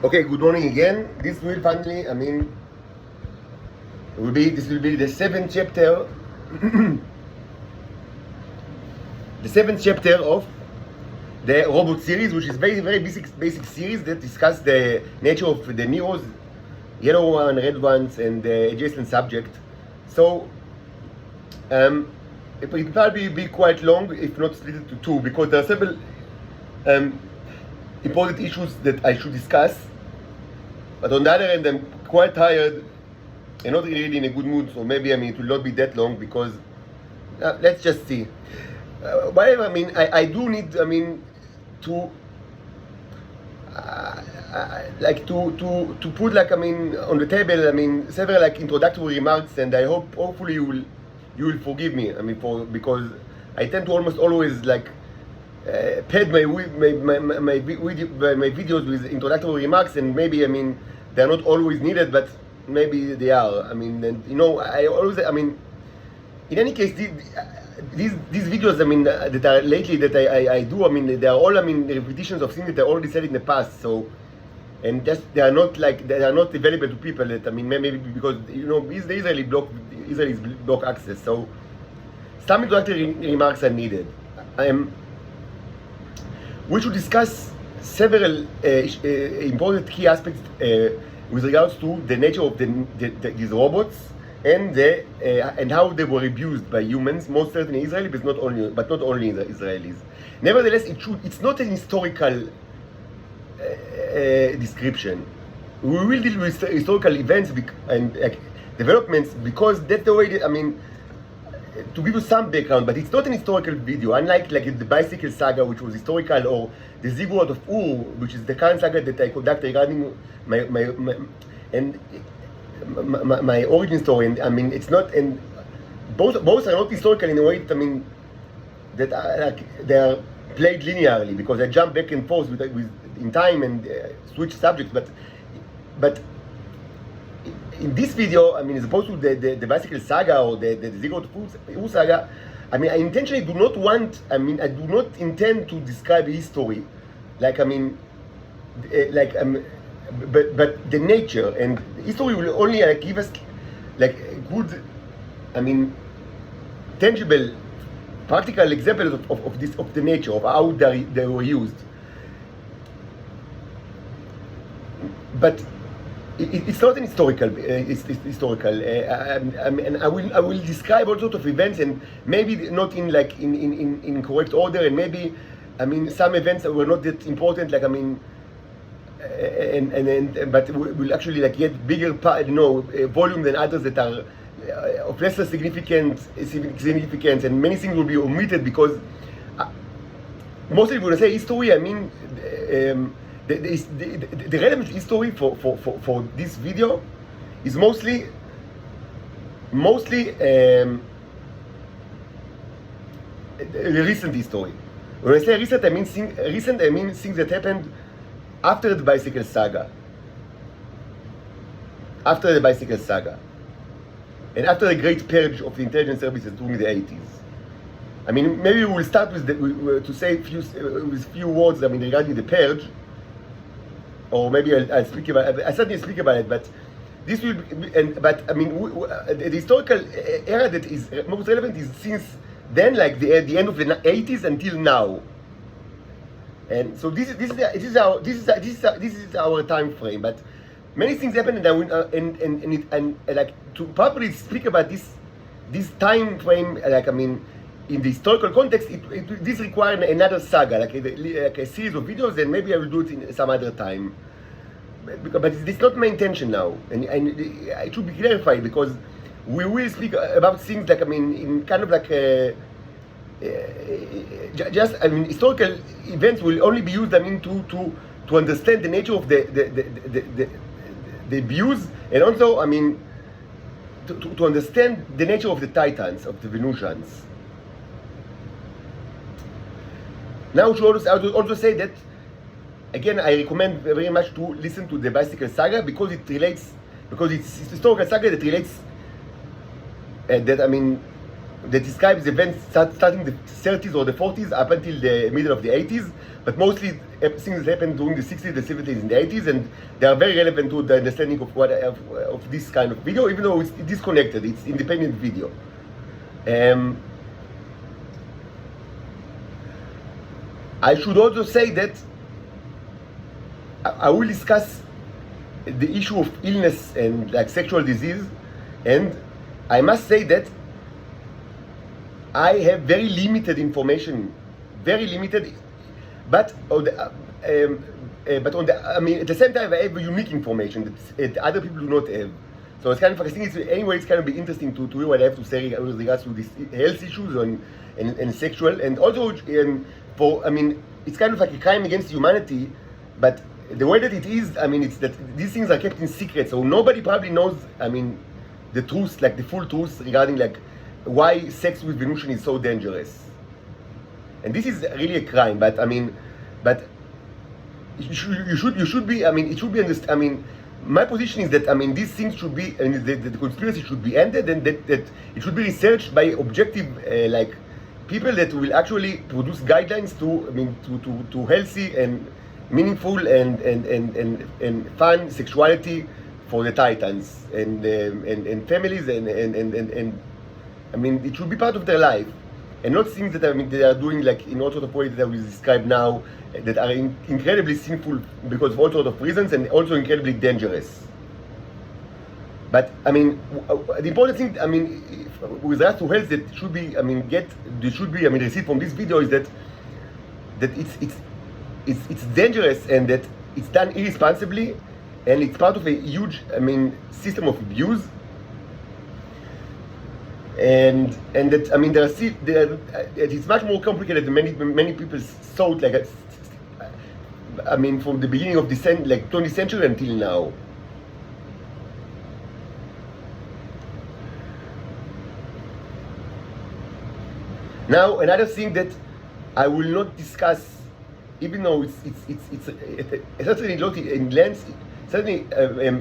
Okay, good morning again. This will finally, this will be the seventh chapter, the seventh chapter of the robot series, which is very basic series that discuss the nature of the neurons, yellow one, red ones, and the adjacent subject. So it will probably be quite long, if not split into two, because there are several important issues that I should discuss. But on the other hand, I'm quite tired and not really in a good mood, so maybe it will not be that long because let's just see. Whatever, I do need, to to put on the table, several introductory remarks, and I hopefully you will forgive me. Because I tend to almost always pad my videos with introductory remarks, and maybe they're not always needed, but maybe they are. I always in any case these videos that are lately that I do, they are all repetitions of things that I already said in the past. So, and just they are not available to people that maybe because the Israelis block access. So some introductory remarks are needed. We should discuss several important key aspects with regards to the nature of these robots and how they were abused by humans, most certainly Israeli, but not only the Israelis. Nevertheless, it's not an historical description. We will deal with historical events and developments because that's the way that, to give you some background, but it's not an historical video, unlike the Bicycle Saga, which was historical, or the Ziggurat of Ur, which is the current saga that I conduct regarding my origin story. And it's not, and both are not historical in a way that that are, they are played linearly, because I jump back and forth with in time and switch subjects. But in this video, as opposed to the Bicycle Saga or the Ziggurat of Ur saga, I intentionally do not want, I do not intend to describe history, but the nature, and history will only give us good, tangible, practical examples of the nature of how they were used. But it's not an historical. It's historical, and I will describe all sorts of events, and maybe not in correct order, and maybe some events that were not that important, but will actually get bigger volume than others that are of lesser significance, and many things will be omitted because mostly when I say history, the relevant history for this video is mostly recent history. When I say recent, I mean things that happened after the Bicycle Saga. After the Bicycle Saga. And after the great purge of the intelligence services during the 80s. Maybe we will start with to say with few words regarding the purge. Or maybe I'll speak about it. I certainly speak about it, but this will be, the historical era that is most relevant is since then, the end of the 80s until now. And so this is our time frame. But many things happen, and to properly speak about this time frame, in the historical context, this requires another saga, a series of videos, and maybe I will do it in some other time. But it's not my intention now, and it should be clarified, because we will speak about things in kind of historical events will only be used to understand the nature of the abuse, and also to understand the nature of the Titans, of the Venusians. Now, I should also say that, again, I recommend very much to listen to the Bicycle Saga because it's historical saga that relates, that describes events starting the 30s or the 40s up until the middle of the 80s, but mostly things that happened during the 60s, the 70s, and the 80s, and they are very relevant to the understanding of what of this kind of video, even though it's disconnected, it's independent video. I should also say that I will discuss the issue of illness and like sexual disease, and I must say that I have very limited information, very limited, but on the, I mean, at the same time, I have unique information that other people do not have. So it's kind of, I think anyway, it's kind of be interesting to hear what I have to say with regards to these health issues and sexual, and also I mean, it's kind of like a crime against humanity, but the way that it is, I mean, it's that these things are kept in secret, so nobody probably knows, I mean, the truth, like the full truth regarding like why sex with Venusian is so dangerous. And this is really a crime, but I mean, but you should be, I mean, it should be understood. I mean, my position is that, I mean, these things should be, I mean, the conspiracy should be ended, and that it should be researched by objective, like, people that will actually produce guidelines to, I mean, to healthy and meaningful and fun sexuality for the Titans and families and I mean, it should be part of their life, and not things that, I mean, they are doing like in all sorts of ways that we describe now that are incredibly sinful because of all sorts of reasons, and also incredibly dangerous. But I mean, the important thing, I mean, with regards to health, that should be, I mean, I mean, receive from this video is that it's dangerous, and that it's done irresponsibly, and it's part of a huge, I mean, system of abuse. And that, I mean, it's much more complicated than many people thought. Like, I mean, from the beginning of the 20th century until now. Now, another thing that I will not discuss, even though it's certainly not in length, certainly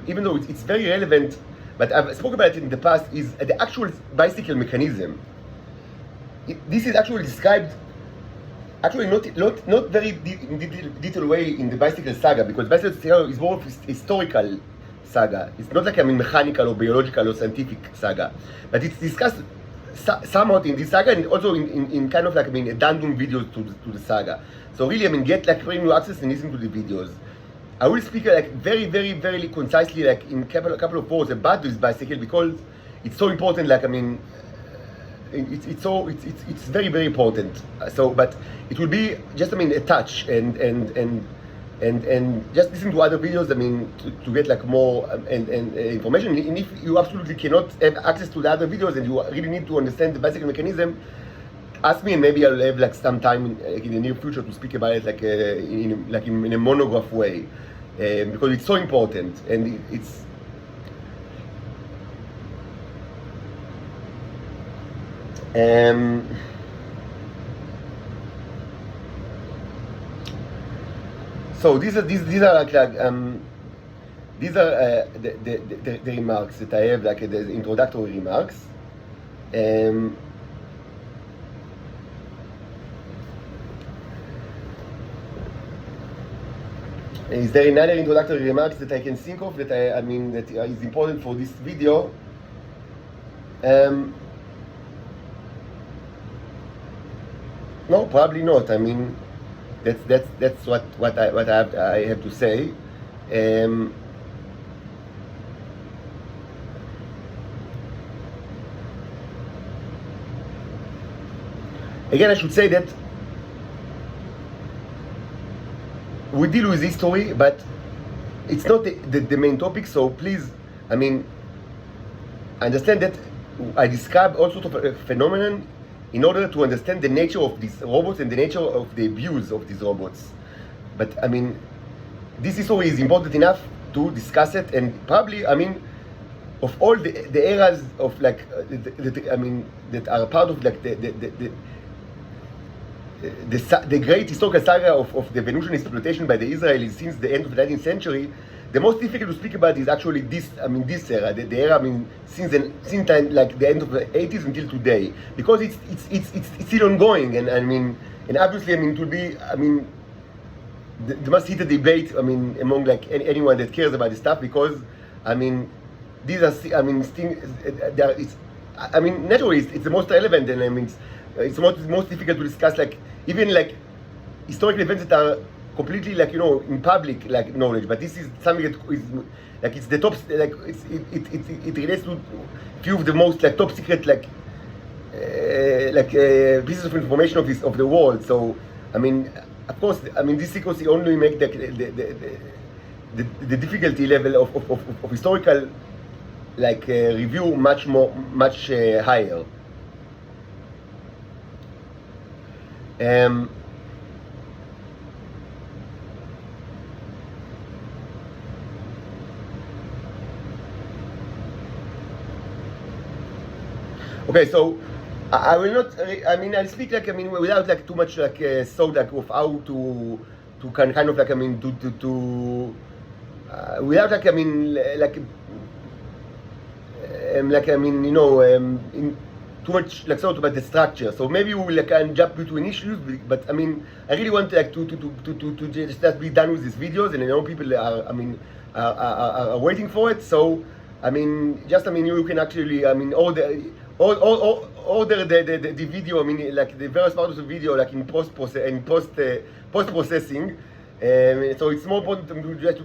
even though it's very relevant, but I've spoken about it in the past, is the actual bicycle mechanism. This is actually described, actually not very detailed way in the bicycle saga, because bicycle saga is more of a historical saga. It's not like, I mean, mechanical or biological or scientific saga, but it's discussed somewhat in this saga, and also in kind of like, I mean, addendum videos to the saga. So really, I mean, get like premium access and listen to the videos. I will speak like very concisely, like in couple of words about this bicycle, because it's so important. Like, I mean, it's very important. So, but it will be just, I mean, a touch and just listen to other videos, I mean, to get like more and information. And if you absolutely cannot have access to the other videos and you really need to understand the bicycle mechanism, ask me, and maybe I'll have like some time in the near future to speak about it, like in a monograph way, because it's so important, and it's. So these are like these are the remarks that I have, like the introductory remarks. Is there another introductory remarks that I can think of that I mean that is important for this video? No, probably not. I mean, that's what I have to say. Again, I should say that we deal with history, but it's not the main topic. So please, I mean, understand that I describe all sorts of phenomenon in order to understand the nature of these robots and the nature of the abuse of these robots. But I mean, this history is important enough to discuss it, and probably, I mean, of all the eras of like, I mean, that are part of like the great historical saga of the Venusian exploitation by the Israelis since the end of the 19th century, the most difficult to speak about is actually this. I mean, this era, the era. I mean, since time, like the end of the 80s until today, because it's still ongoing, and I mean, and obviously, I mean, it will be. I mean, there must hit a debate. I mean, among like anyone that cares about this stuff, because I mean, these are. I mean, it's. I mean, naturally, it's the most relevant, and I mean, it's most difficult to discuss. Like even like historical events that are completely like in public like knowledge, but this is something that is like it's the top, like it relates to few of the most like top secret like pieces of information of the world. So I mean, of course, I mean this secrecy only make the difficulty level of historical like review much higher. Okay, so I will not. I mean, I'll speak like without like too much like thought like of how to kind of like without like in too much like thought about the structure. So maybe we will like jump between issues, but I mean, I really want like to just be done with these videos, and I know people are waiting for it. So I mean, you can actually order the video. I mean, like the various parts of the video, like in post processing. So it's more important to just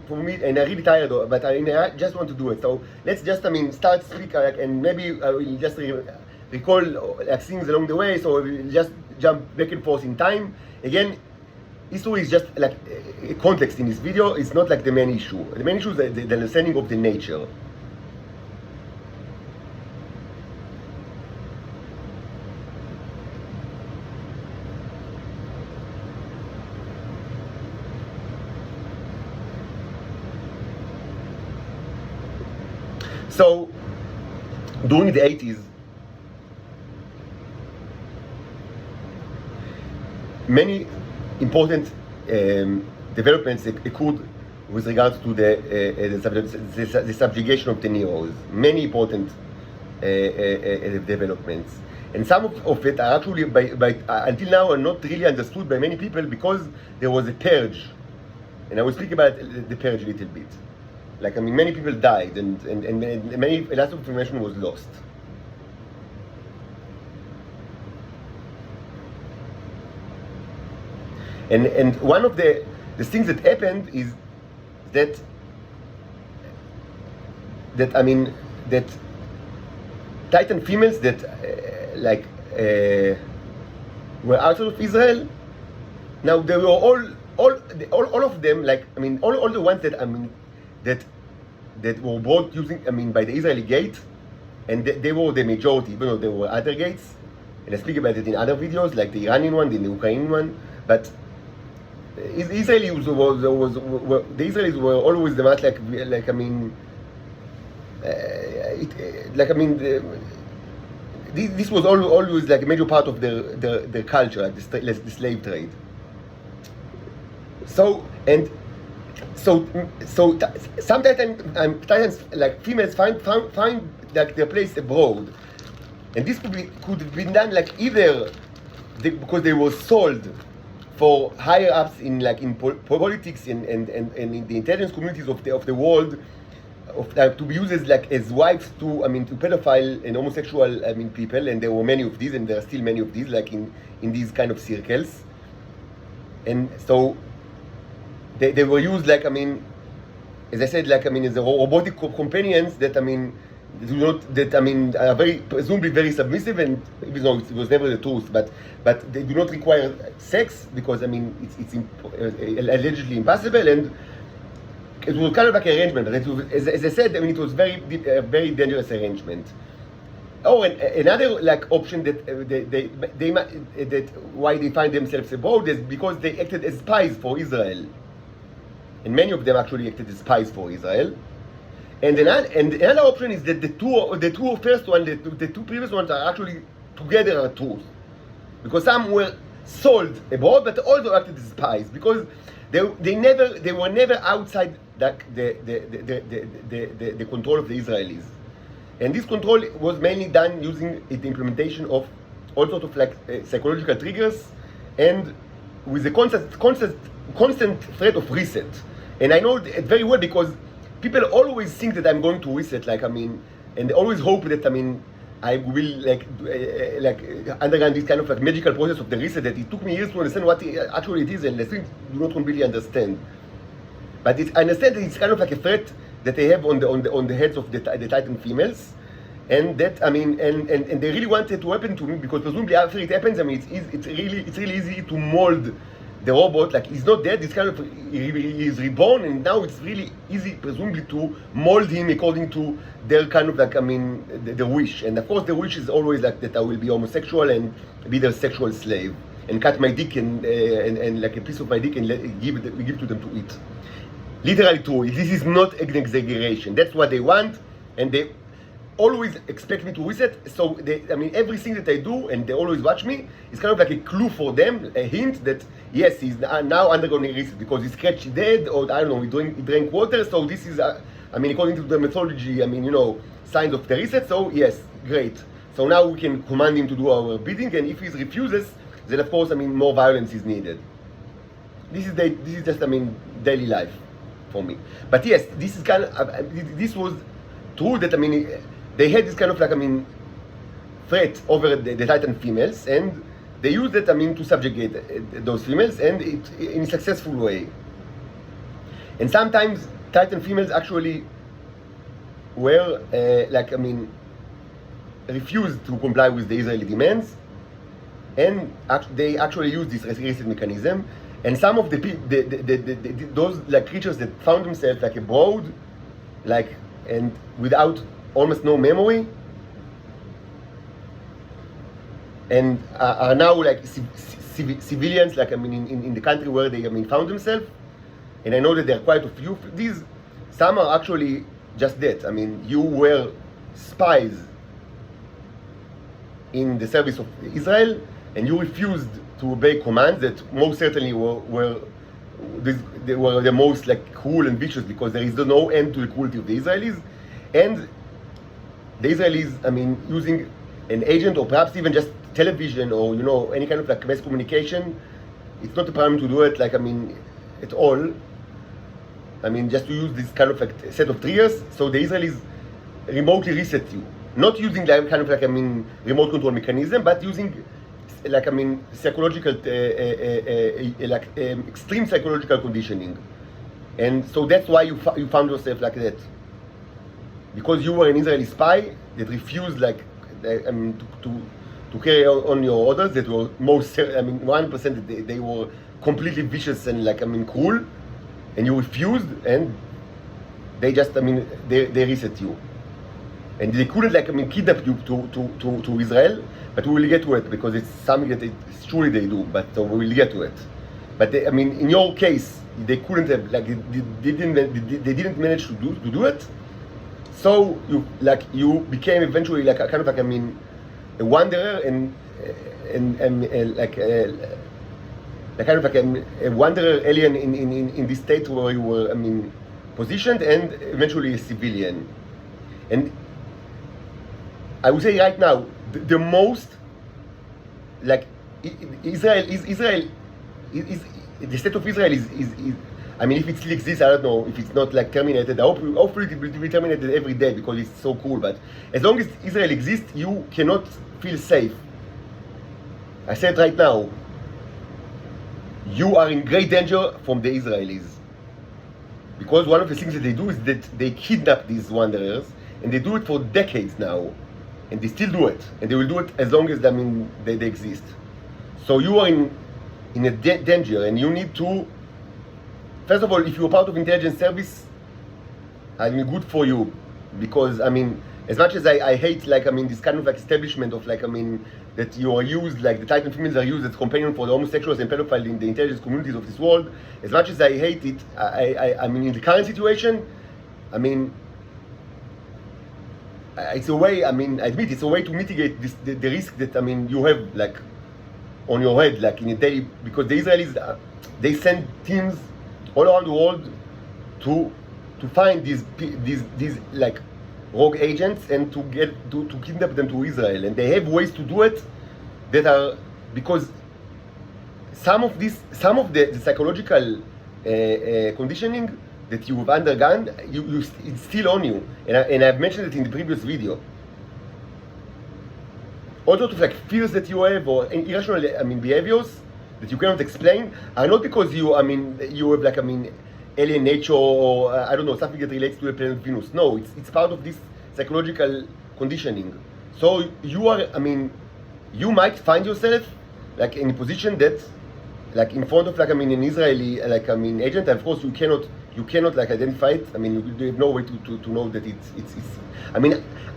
for me, and I'm really tired, but I just want to do it. So let's just start speak, and maybe I will just recall like things along the way. So we'll just jump back and forth in time. Again, history is just like a context in this video. It's not like the main issue. The main issue is the understanding of the nature. So, during the 80s, many important developments occurred with regards to the subjugation of the Negroes. Many important developments. And some of it are actually, until now, are not really understood by many people because there was a purge. And I will speak about the purge a little bit. Like, many people died, and a lot of information was lost. And one of the things that happened is that Titan females that were outside of Israel. Now they were all of them, like all the ones that were brought using by the Israeli gate, and they were the majority, even though there were other gates, and I speak about it in other videos, like the Iranian one, the Ukrainian one. But the Israelis were always the much this was always like a major part of their culture, like the slave trade. So some Titans like females find like their place abroad, and this could have been done like either because they were sold for higher ups in politics and in the intelligence communities of the world, to be used as wives to pedophile and homosexual people, and there were many of these, and there are still many of these in these kind of circles, and so they were used as I said as a robotic companions that are presumably very submissive, and even though it was never the truth, but they do not require sex because it's allegedly impossible, and it was kind of like an arrangement. But as I said, it was a very dangerous arrangement. Oh, and another option that why they find themselves abroad is because they acted as spies for Israel, and many of them actually acted as spies for Israel. And another option is that the two first one, the two previous ones are actually together are truth, because some were sold abroad but also acted as spies, because they were never outside the control of the Israelis. And this control was mainly done using the implementation of all sorts of psychological triggers and with the constant threat of reset. And I know it very well because people always think that I'm going to reset, and they always hope that, I will undergo this kind of magical process of the reset that it took me years to understand what actually it is, and I still do not completely understand. But I understand that it's kind of like a threat that they have on the heads of the Titan females, and that and they really want it to happen to me because presumably after it happens, it's really easy to mold the robot. Like he's not dead, it's kind of he is reborn, and now it's really easy presumably to mold him according to their kind of the wish. And of course the wish is always that I will be homosexual and be their sexual slave and cut my dick and like a piece of my dick and give to them to eat. Literally true. This is not an exaggeration. That's what they want, and they always expect me to reset. So everything that I do, and they always watch me, is kind of like a clue for them, a hint that yes, he's now undergoing reset because he's scratched dead, or I don't know, he drank water. So this is, according to the mythology, signs of the reset. So yes, great. So now we can command him to do our bidding, and if he refuses, then of course, more violence is needed. This is just, daily life for me. But yes, this is kind of, this was true that, they had this kind of threat over the Titan females, and they used it, to subjugate those females, and it in a successful way. And sometimes Titan females actually were, refused to comply with the Israeli demands, and they actually used this reset mechanism. And some of those creatures that found themselves abroad, and without almost no memory, and are now civilians, in the country where they found themselves. And I know that there are quite a few. These, some are actually just that. You were spies in the service of Israel, and you refused to obey commands that most certainly were the most cruel and vicious, because there is no end to the cruelty of the Israelis. And the Israelis, using an agent or perhaps even just television or any kind of mass communication, it's not a problem to do it at all. Just to use this kind of set of triggers, so the Israelis remotely reset you, not using kind of remote control mechanism, but using psychological, extreme psychological conditioning. And so that's why you found yourself like that, because you were an Israeli spy that refused to carry on your orders that were 1% they were completely vicious and cruel, and you refused, and they just they reset you. And they couldn't kidnap you to Israel, but we will get to it because it's something that truly they do. But we will get to it. But they, in your case, they couldn't have they didn't manage to do it. So you became eventually a kind of a wanderer and kind of a wanderer alien in this state where you were positioned, and eventually a civilian. And I would say right now, the most Israel is the state of Israel is if it still exists, I don't know if it's not terminated. Hopefully it will be terminated every day because it's so cool. But as long as Israel exists, you cannot feel safe. I said right now, you are in great danger from the Israelis, because one of the things that they do is that they kidnap these wanderers, and they do it for decades now, and they still do it, and they will do it as long as they exist. So you are in a danger, and you need to, first of all, if you're part of intelligence service, good for you, because as much as I hate this kind of establishment of that you are used, the Titan females are used as companion for the homosexuals and pedophiles in the intelligence communities of this world. As much as I hate it, in the current situation, it's a way, I admit it's a way to mitigate the risk that you have on your head in a daily, because the Israelis they send teams all around the world to find these like rogue agents and to kidnap them to Israel, and they have ways to do it that are, because some of the psychological conditioning that you've undergone, it's still on you, and I've mentioned it in the previous video. All sorts of like fears that you have, or irrational behaviors that you cannot explain, are not because you have like alien nature, or I don't know, something that relates to the planet Venus. No, it's part of this psychological conditioning. So you are, you might find yourself like in a position that, like in front of like an Israeli agent. Of course, you cannot like identify it. You have no way to know that it's.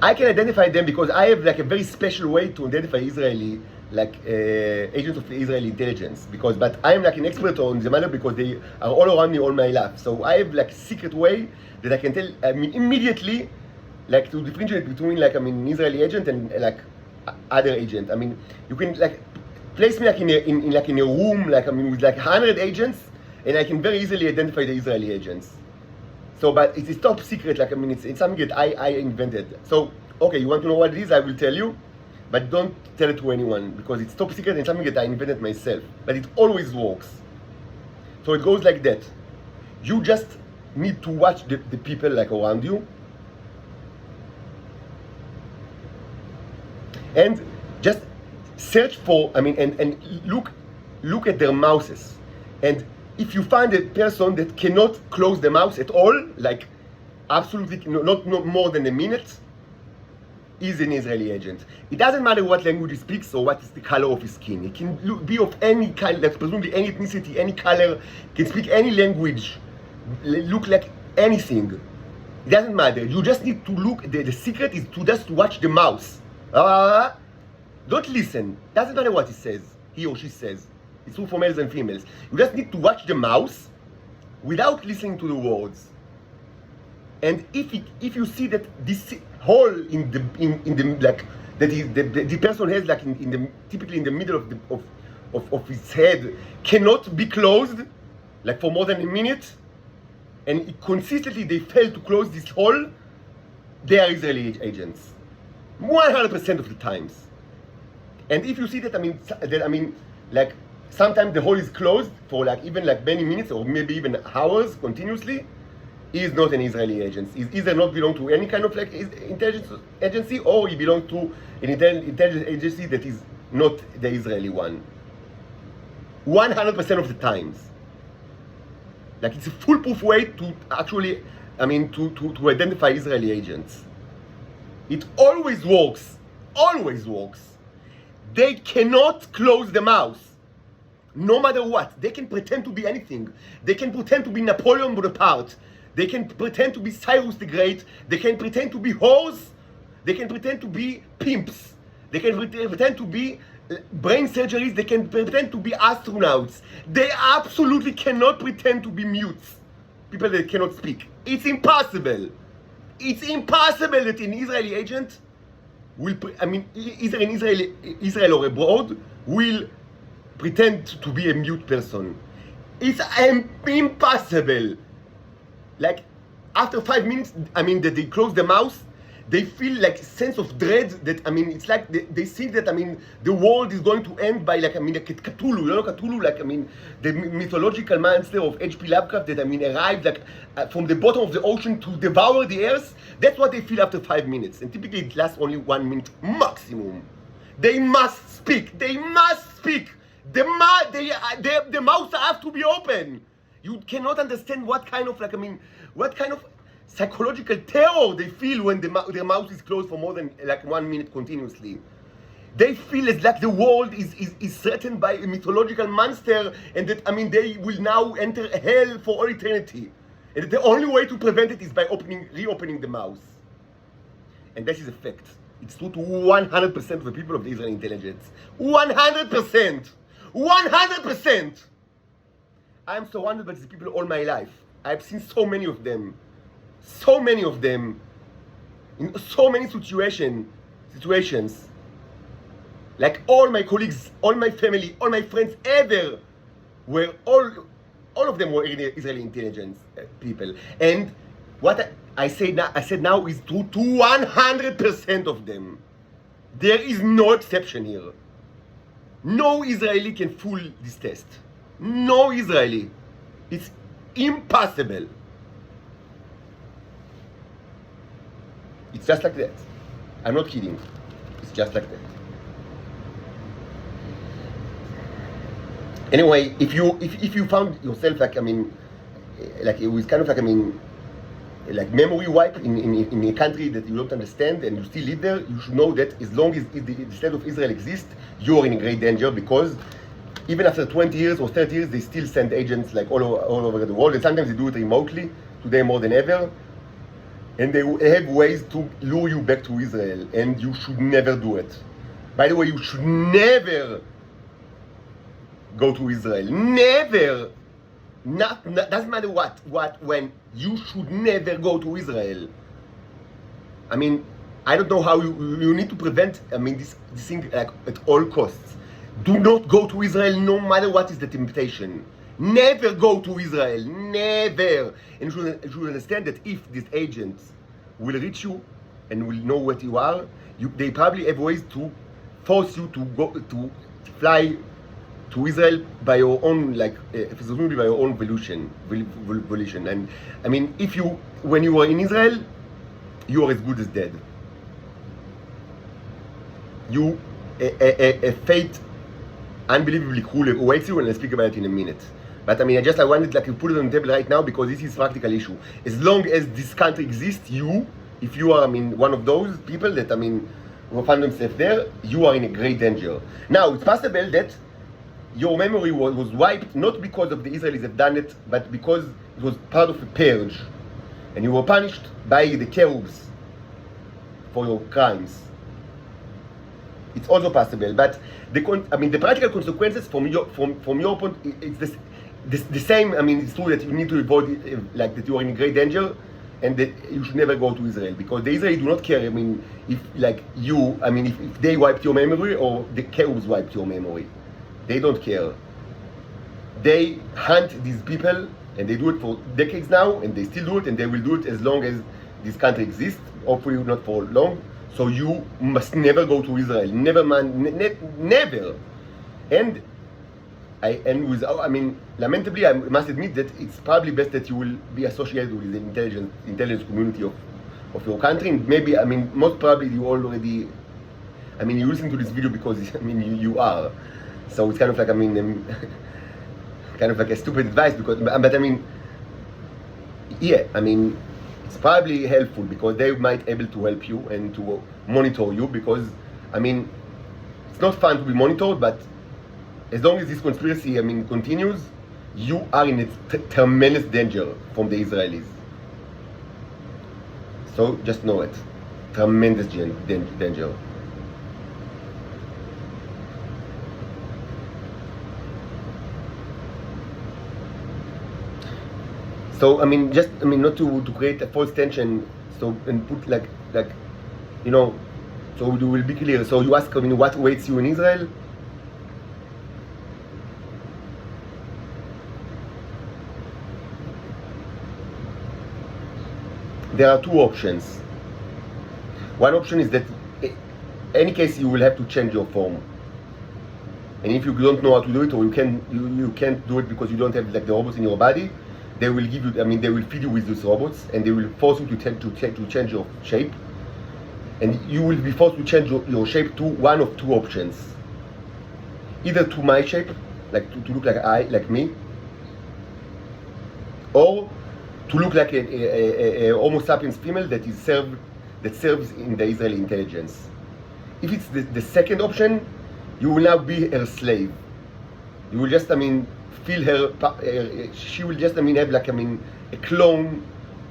I can identify them because I have like a very special way to identify Israeli agents of the Israeli intelligence, but I am like an expert on the matter because they are all around me all my life. So I have like a secret way that I can tell immediately, like to differentiate between an Israeli agent and like other agent. You can like place me like in a room with like 100 agents, and I can very easily identify the Israeli agents. So, but it's top secret. It's something that I invented. So, okay, you want to know what it is? I will tell you. But don't tell it to anyone because it's top secret and something that I invented myself. But it always works. So it goes like that. You just need to watch the people like around you. And just search for, and look at their mouths. And if you find a person that cannot close the mouth at all, like absolutely not more than a minute, is an Israeli agent. It doesn't matter what language he speaks or what is the color of his skin. He can be of any kind, like presumably any ethnicity, any color, can speak any language, look like anything. It doesn't matter. You just need to look. The secret is to just watch the mouth. Don't listen. Doesn't matter what he says, he or she says. It's true for males and females. You just need to watch the mouth without listening to the words. And if you see that this hole in the like that the person has like typically in the middle of his head cannot be closed like for more than a minute, and consistently they fail to close this hole, they are Israeli agents 100% of the times. And if you see that like sometimes the hole is closed for like even like many minutes or maybe even hours continuously, he is not an Israeli agent. He either not belong to any kind of like intelligence agency, or he belongs to an intelligence agency that is not the Israeli one. 100% of the times. Like it's a foolproof way to actually, to identify Israeli agents. It always works. Always works. They cannot close the mouth. No matter what. They can pretend to be anything. They can pretend to be Napoleon Bonaparte. They can pretend to be Cyrus the Great. They can pretend to be whores. They can pretend to be pimps. They can pretend to be brain surgeries. They can pretend to be astronauts. They absolutely cannot pretend to be mutes. People that cannot speak. It's impossible. It's impossible that an Israeli agent will, either in Israel or abroad, will pretend to be a mute person. It's impossible. Like after 5 minutes, that they close their mouth, they feel like a sense of dread that, it's like they think that, the world is going to end by like, like Cthulhu, you know Cthulhu, like, the mythological monster of H.P. Lovecraft that, arrived like from the bottom of the ocean to devour the earth. That's what they feel after 5 minutes. And typically it lasts only 1 minute maximum. They must speak. They must speak. The mouths have to be open. You cannot understand what kind of what kind of psychological terror they feel when their mouth is closed for more than like 1 minute continuously. They feel as like the world is threatened by a mythological monster, and that they will now enter hell for all eternity. And the only way to prevent it is by reopening the mouth. And this is a fact. It's true to 100% of the people of the Israeli intelligence. 100%! 100%! I am surrounded by these people all my life. I've seen so many of them. So many of them. In so many situations. Like all my colleagues, all my family, all my friends ever were all all of them were Israeli intelligence people. And what I said now is true to 100% of them. There is no exception here. No Israeli can fool this test. No Israeli. It's impossible. It's just like that. I'm not kidding. It's just like that. Anyway, if you found yourself like, I mean, like it was kind of like, I mean, like memory wipe in a country that you don't understand and you still live there, you should know that as long as the state of Israel exists, you're in great danger, because even after 20 years or 30 years, they still send agents like all over the world, and sometimes they do it remotely, today more than ever, and they have ways to lure you back to Israel, and you should never do it. By the way, you should never go to Israel. Never! Doesn't matter when. You should never go to Israel. I mean, I don't know how you need to prevent, I mean, this thing like at all costs. Do not go to Israel no matter what is the temptation. Never go to Israel. Never. And you should understand that if these agents will reach you and will know what you are, they probably have ways to force you to fly to Israel by your own, like, presumably by your own volition. And I mean, when you are in Israel, you are as good as dead. A fate unbelievably cruel awaits you, and I'll speak about it in a minute. But I mean, I wanted like to put it on the table right now because this is a practical issue. As long as this country exists, if you are, I mean, one of those people that, I mean, who find themselves there, you are in a great danger. Now, it's possible that your memory was wiped not because of the Israelis have done it, but because it was part of a purge, and you were punished by the cherubs for your crimes. It's also possible, but the practical consequences from your point, it's the same. I mean, it's true that you need to avoid like that you are in great danger, and that you should never go to Israel, because the Israelis do not care. I mean, if they wiped your memory or the cherubs wiped your memory. They don't care. They hunt these people, and they do it for decades now, and they still do it, and they will do it as long as this country exists, hopefully not for long. So you must never go to Israel. Never, man, never. And lamentably, I must admit that it's probably best that you will be associated with the intelligence community of your country. And maybe, I mean, most probably you already, I mean, you listen to this video because, I mean, you are. So it's kind of like, I mean, kind of like a stupid advice, but I mean, yeah, I mean, it's probably helpful because they might able to help you and to monitor you, because, I mean, it's not fun to be monitored, but as long as this conspiracy, I mean, continues, you are in a tremendous danger from the Israelis. So just know it. Tremendous danger. So I mean, not to create a false tension. So and put like you know, so we will be clear. So you ask, I mean, what awaits you in Israel? There are two options. One option is that in any case you will have to change your form. And if you don't know how to do it, or you can't do it because you don't have like the robots in your body, they will give you, I mean, they will feed you with these robots, and they will force you to change your shape, and you will be forced to change your shape to one of two options: either to my shape, like to look like me, or to look like a Homo sapiens female that serves in the Israeli intelligence. If it's the second option, you will now be her slave. You will just, I mean, feel her, she will just, I mean, have like, I mean, a clone,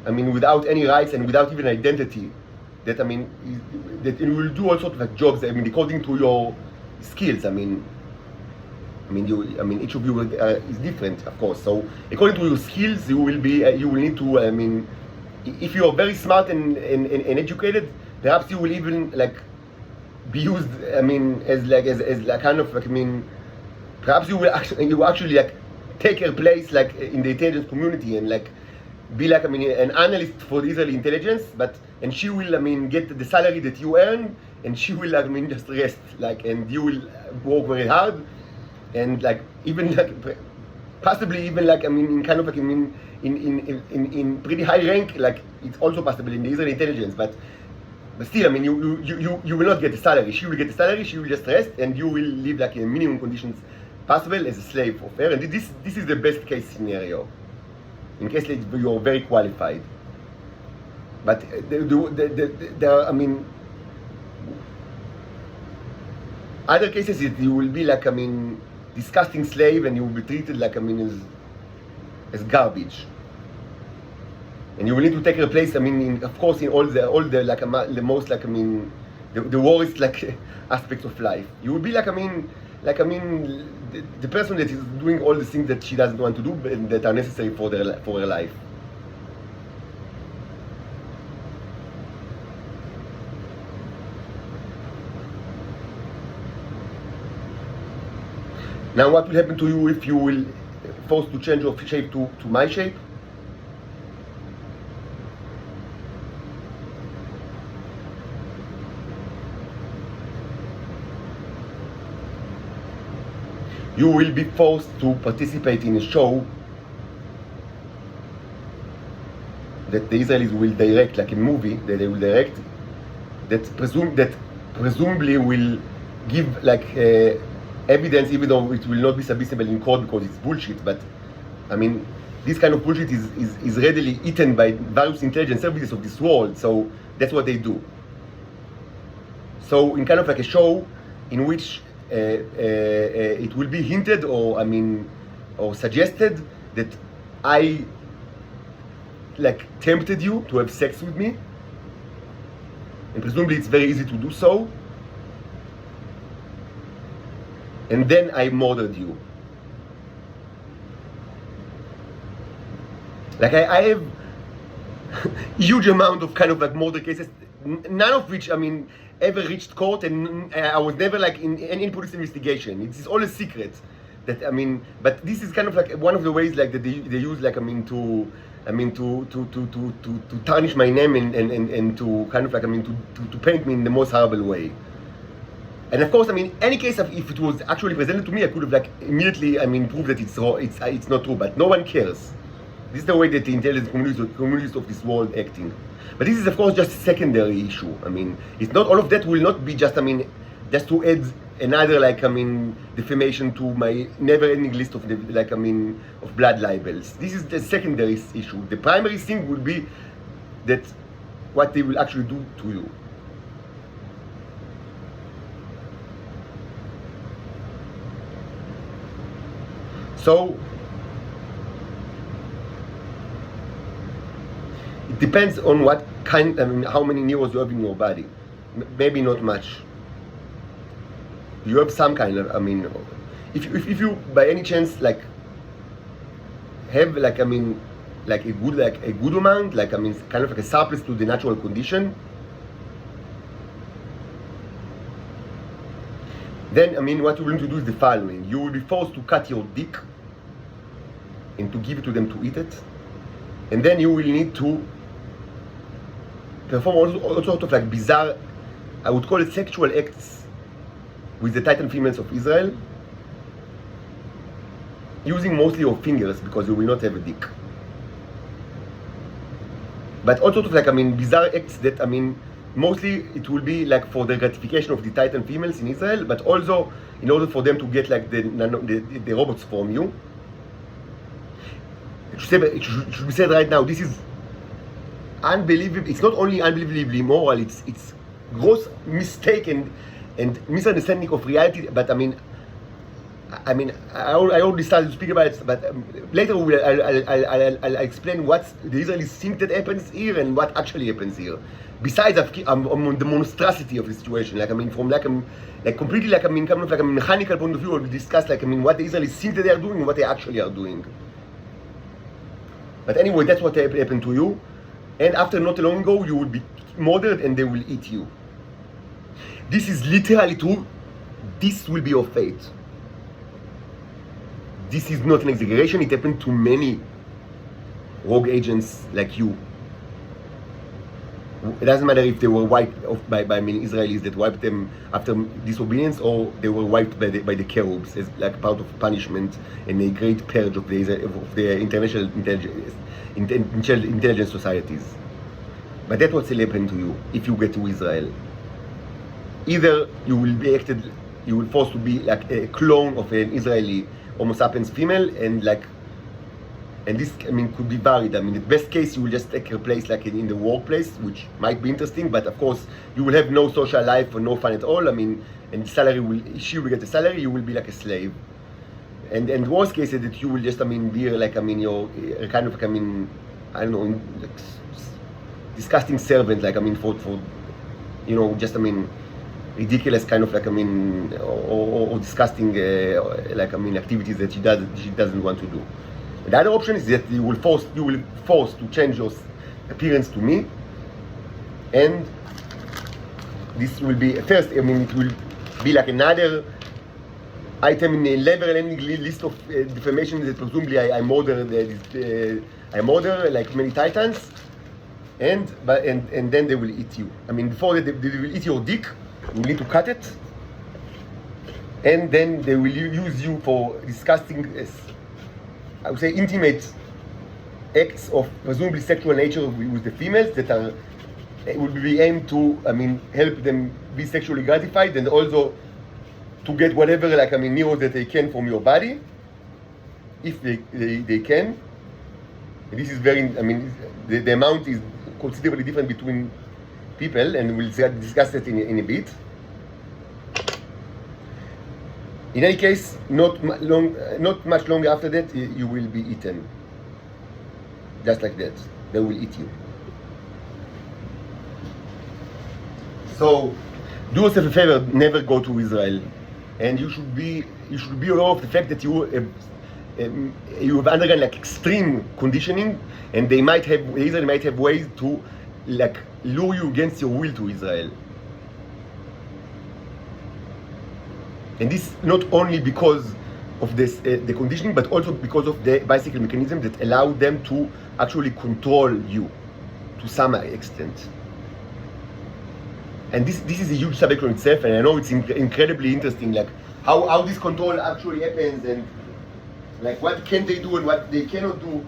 I mean, without any rights and without even identity, that, I mean, that you will do all sorts of like jobs, I mean, according to your skills. I mean, each of you is different, of course. So according to your skills, you will need to, I mean, if you are very smart and educated, perhaps you will even like be used, I mean, as kind of like, I mean, perhaps you actually like take her place like in the intelligence community and like be like an analyst for the Israeli intelligence, and she will get the salary that you earn, and she will just rest like, and you will work very hard, and like even like possibly even like in kind of like in pretty high rank, like it's also possible in the Israeli intelligence, but still you will not get the salary. She will get the salary, she will just rest, and you will live like in minimum conditions possible as a slave of her. And this is the best case scenario, in case that you are very qualified. But there are, other cases you will be like disgusting slave, and you will be treated like as garbage, and you will need to take her place. Of course, in all the like the most like the worst like aspects of life. You will be like the person that is doing all the things that she doesn't want to do and that are necessary for her life. Now, what will happen to you if you will forced to change your shape to my shape? You will be forced to participate in a show that the Israelis will direct, like a movie that they will direct, that presumably will give like evidence, even though it will not be submissible in court because it's bullshit. But this kind of bullshit is readily eaten by various intelligence services of this world, so that's what they do. So in kind of like a show in which it will be hinted or suggested that I like tempted you to have sex with me, and presumably it's very easy to do so, and then I murdered you. Like I have huge amount of kind of like murder cases, none of which ever reached court, and I was never like in any police investigation. It's all a secret. That but this is kind of like one of the ways like that they use like to tarnish my name and to kind of like to paint me in the most horrible way. And of course, any case of if it was actually presented to me, I could have like immediately proved that it's wrong, it's not true. But no one cares. This is the way that the intelligence communities of this world acting. But this is of course just a secondary issue. It's not all of that will not be just just to add another like defamation to my never-ending list of of blood libels. This is the secondary issue. The primary thing will be that what they will actually do to you. So it depends on what kind, how many neurons you have in your body. Maybe not much. You have some kind of, if you by any chance like have like a good amount, like kind of like a surplus to the natural condition, then what you're going to do is the following: you will be forced to cut your dick and to give it to them to eat it, and then you will need to perform all sorts of like bizarre, I would call it sexual acts with the Titan females of Israel, using mostly your fingers because you will not have a dick. But all sorts of like bizarre acts that mostly it will be like for the gratification of the Titan females in Israel, but also in order for them to get like the robots from you. It should be said right now, this is unbelievable. It's not only unbelievably immoral, it's gross mistake and misunderstanding of reality. But I already started to speak about it, but later I'll explain what the Israelis think that happens here and what actually happens here. Besides the monstrosity of the situation, from completely kind of like a mechanical point of view, we'll discuss what the Israelis think that they are doing and what they actually are doing. But anyway, that's what happened to you, and after not long ago, you will be murdered and they will eat you. This is literally true. This will be your fate. this is not an exaggeration. It happened to many rogue agents like you. It doesn't matter if they were wiped off by Israelis that wiped them after disobedience, or they were wiped by the cherubs as like part of punishment and a great purge of the international intelligence societies. But that's what will happen to you if you get to Israel. Either you will be forced to be like a clone of an Israeli Homo sapiens female, and this, I mean, could be varied. I mean, the best case, you will just take her place like in the workplace, which might be interesting, but of course, you will have no social life or no fun at all. I mean, and she will get the salary, you will be like a slave. And the worst case is that you will just, I mean, be like, I mean, you're kind of like, I mean, I don't know, like disgusting servant, like, I mean, for you know, just, I mean, ridiculous kind of like, I mean, or disgusting, like, I mean, activities that she doesn't want to do. The other option is that you will force to change your appearance to me, and this will be first. I mean, it will be like another item in a never-ending list of defamations that presumably I murder like many titans, and then they will eat you. I mean, before they will eat your dick, you need to cut it, and then they will use you for disgusting, I would say, intimate acts of presumably sexual nature with the females that will be aimed to, I mean, help them be sexually gratified, and also to get whatever, like, I mean, neurons that they can from your body, if they can. And this is very, I mean, the amount is considerably different between people, and we'll discuss it in a bit. In any case, not much longer after that, you will be eaten. Just like that. They will eat you. So, do yourself a favor, never go to Israel. And you should be aware of the fact that you have undergone like extreme conditioning, and Israel might have ways to like lure you against your will to Israel. And this not only because of this the conditioning, but also because of the bicycle mechanism that allow them to actually control you to some extent. And this is a huge subject on itself, and I know it's incredibly interesting, like how this control actually happens, and like what can they do and what they cannot do.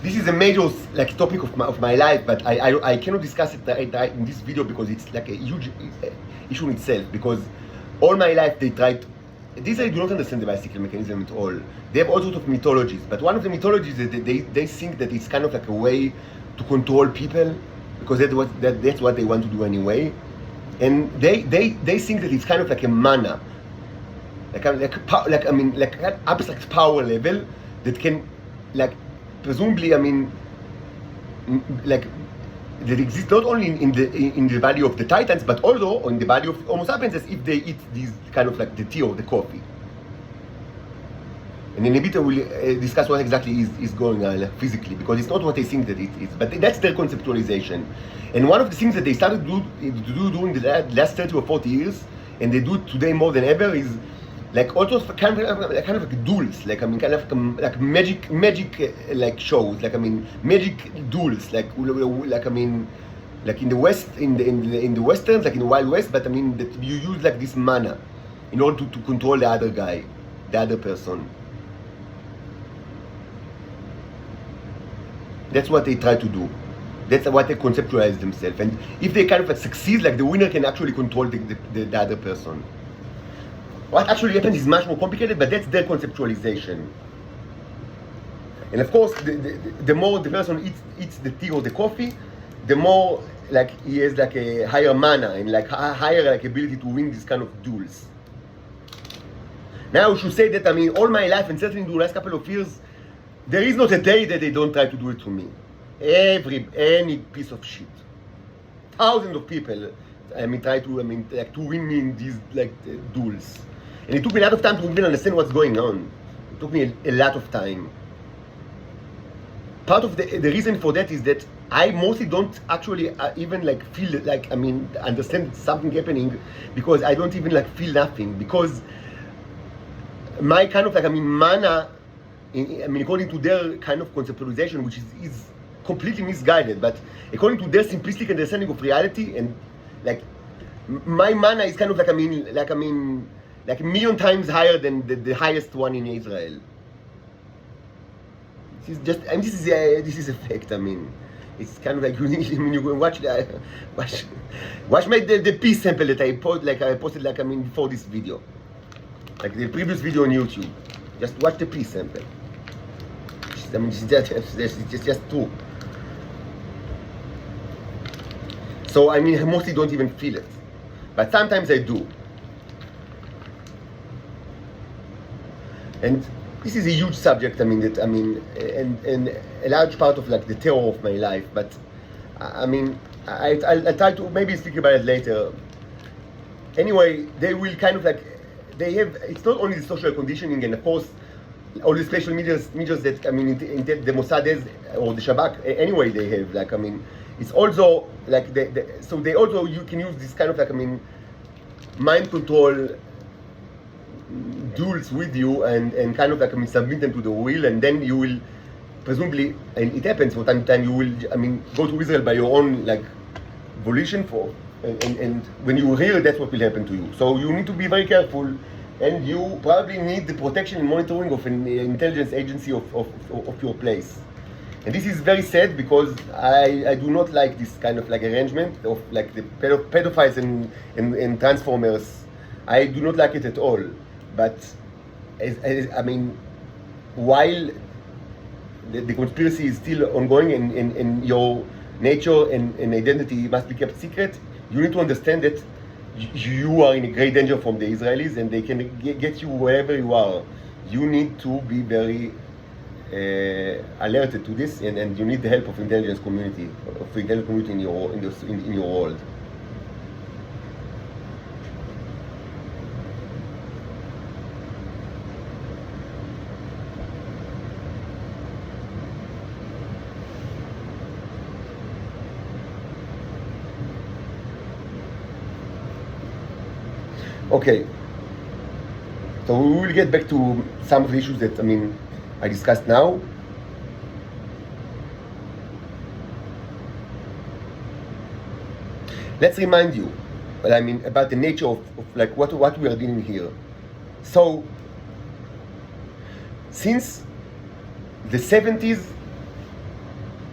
This is a major like topic of my life, but I cannot discuss it in this video because it's like a huge issue in itself. Because all my life they tried. These I do not understand the bicycle mechanism at all. They have all sorts of mythologies, but one of the mythologies is that they think that it's kind of like a way to control people, because that's what they want to do anyway, and they think that it's kind of like a mana, like an abstract power level that can like presumably, I mean, like that exists not only in the body of the Titans, but also in the body of Homo sapiens, as if they eat these kind of like the tea or the coffee. And in a bit I will discuss what exactly is going on physically, because it's not what they think that it is, but that's their conceptualization. And one of the things that they started to do during the last 30 or 40 years, and they do today more than ever, is like also kind of like duels, like I mean, kind of like magic like shows, like I mean, magic duels, like I mean, like in the West, in the westerns, like in the Wild West, but I mean that you use like this mana in order to control the other guy, the other person. That's what they try to do. That's what they conceptualize themselves. And if they kind of like succeed, like the winner can actually control the other person. What actually happens is much more complicated, but that's their conceptualization. And of course, the more the person eats the tea or the coffee, the more like he has like a higher mana and like a higher like ability to win this kind of duels. Now I should say that, I mean, all my life, and certainly in the last couple of years, there is not a day that they don't try to do it to me. Any piece of shit. Thousands of people, I mean, try to, I mean, like to win me in these like duels. And it took me a lot of time to even understand what's going on. It took me a lot of time. Part of the reason for that is that I mostly don't actually even like feel like, I mean, understand something happening, because I don't even like feel nothing, because my kind of mana, according to their kind of conceptualization, which is completely misguided, but according to their simplistic understanding of reality, and like my mana is kind of like a million times higher than the highest one in Israel. This is just, this is a fact. It's kind of like when you go and watch the peace sample that I posted before this video, like the previous video on YouTube. Just watch the peace sample. It's just true. So I mostly don't even feel it, but sometimes I do. And this is a huge subject. And a large part of like the terror of my life. But I'll try to maybe speak about it later. Anyway, they will kind of like, they have, it's not only the social conditioning and of course all the special measures that the Mossad has, or the Shabak anyway they have, like it's also like so they also, you can use this kind of like mind control duels with you and kind of like submit them to the will, and then you will presumably, and it happens from time to time, you will go to Israel by your own like volition and when you hear, that's what will happen to you. So you need to be very careful, and you probably need the protection and monitoring of an intelligence agency of your place. And this is very sad because I do not like this kind of like arrangement of like the pedophiles and transformers. I do not like it at all. But while the conspiracy is still ongoing and your nature and identity must be kept secret, you need to understand that you are in a great danger from the Israelis, and they can get you wherever you are. You need to be very alerted to this, and you need the help of intelligence community in your world. Okay, so we will get back to some of the issues that I discussed now. Let's remind you, about the nature of like what we are dealing here. So, since the 70s,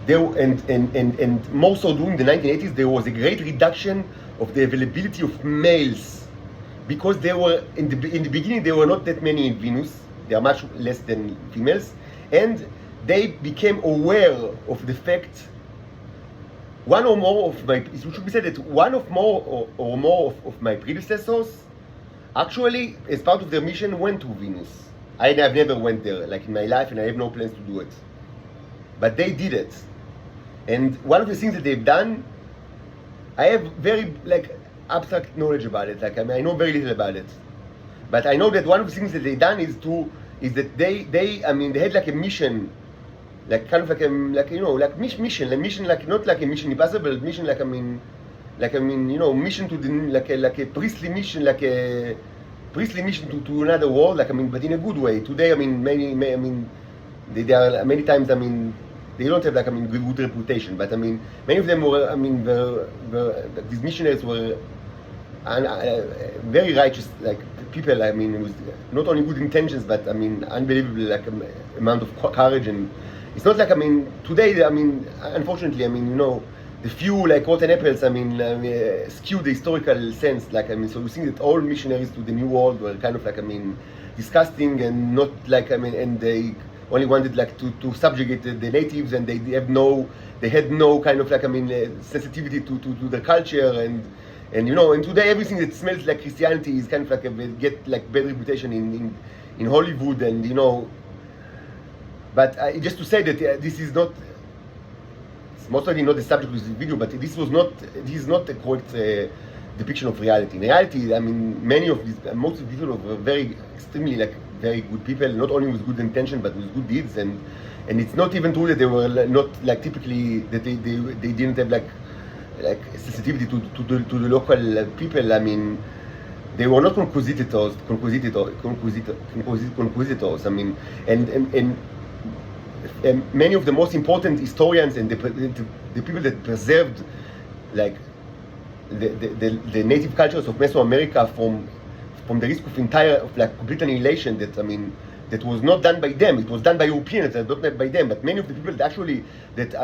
and more so during the 1980s, there was a great reduction of the availability of males. Because they were in the beginning, there were not that many in Venus. There are much less than females, and they became aware of the fact. It should be said that one or more of my predecessors, actually, as part of their mission, went to Venus. I have never went there, like in my life, and I have no plans to do it. But they did it, and one of the things that they've done, I have very abstract knowledge about it. I know very little about it, but I know that one of the things that they done is that they had like a mission, like kind of like mission, not like a mission impossible mission, mission to the like a priestly mission, to another world, but in a good way. Today, they are many times, they don't have good reputation, but many of them were, these missionaries were very righteous, people, with not only good intentions, but unbelievable amount of courage. And it's not like, today, unfortunately, the few rotten apples, skew the historical sense, so we think that all missionaries to the New World were kind of disgusting and not and they only wanted to subjugate the natives, and they had no kind of sensitivity to the culture, and today everything that smells like Christianity is kind of get bad reputation in Hollywood, and but just to say that this is not, it's most likely not the subject of this video, but this is not a correct depiction of reality. In reality, most of the people were very extremely very good people, not only with good intention but with good deeds, and it's not even true that they were not typically that they didn't have sensitivity to the local people. they were not conquistadors. I mean, and many of the most important historians and the people that preserved like the native cultures of Mesoamerica from the risk of complete annihilation, that I mean, that was not done by them. It was done by Europeans, not by them. But many of the people that actually that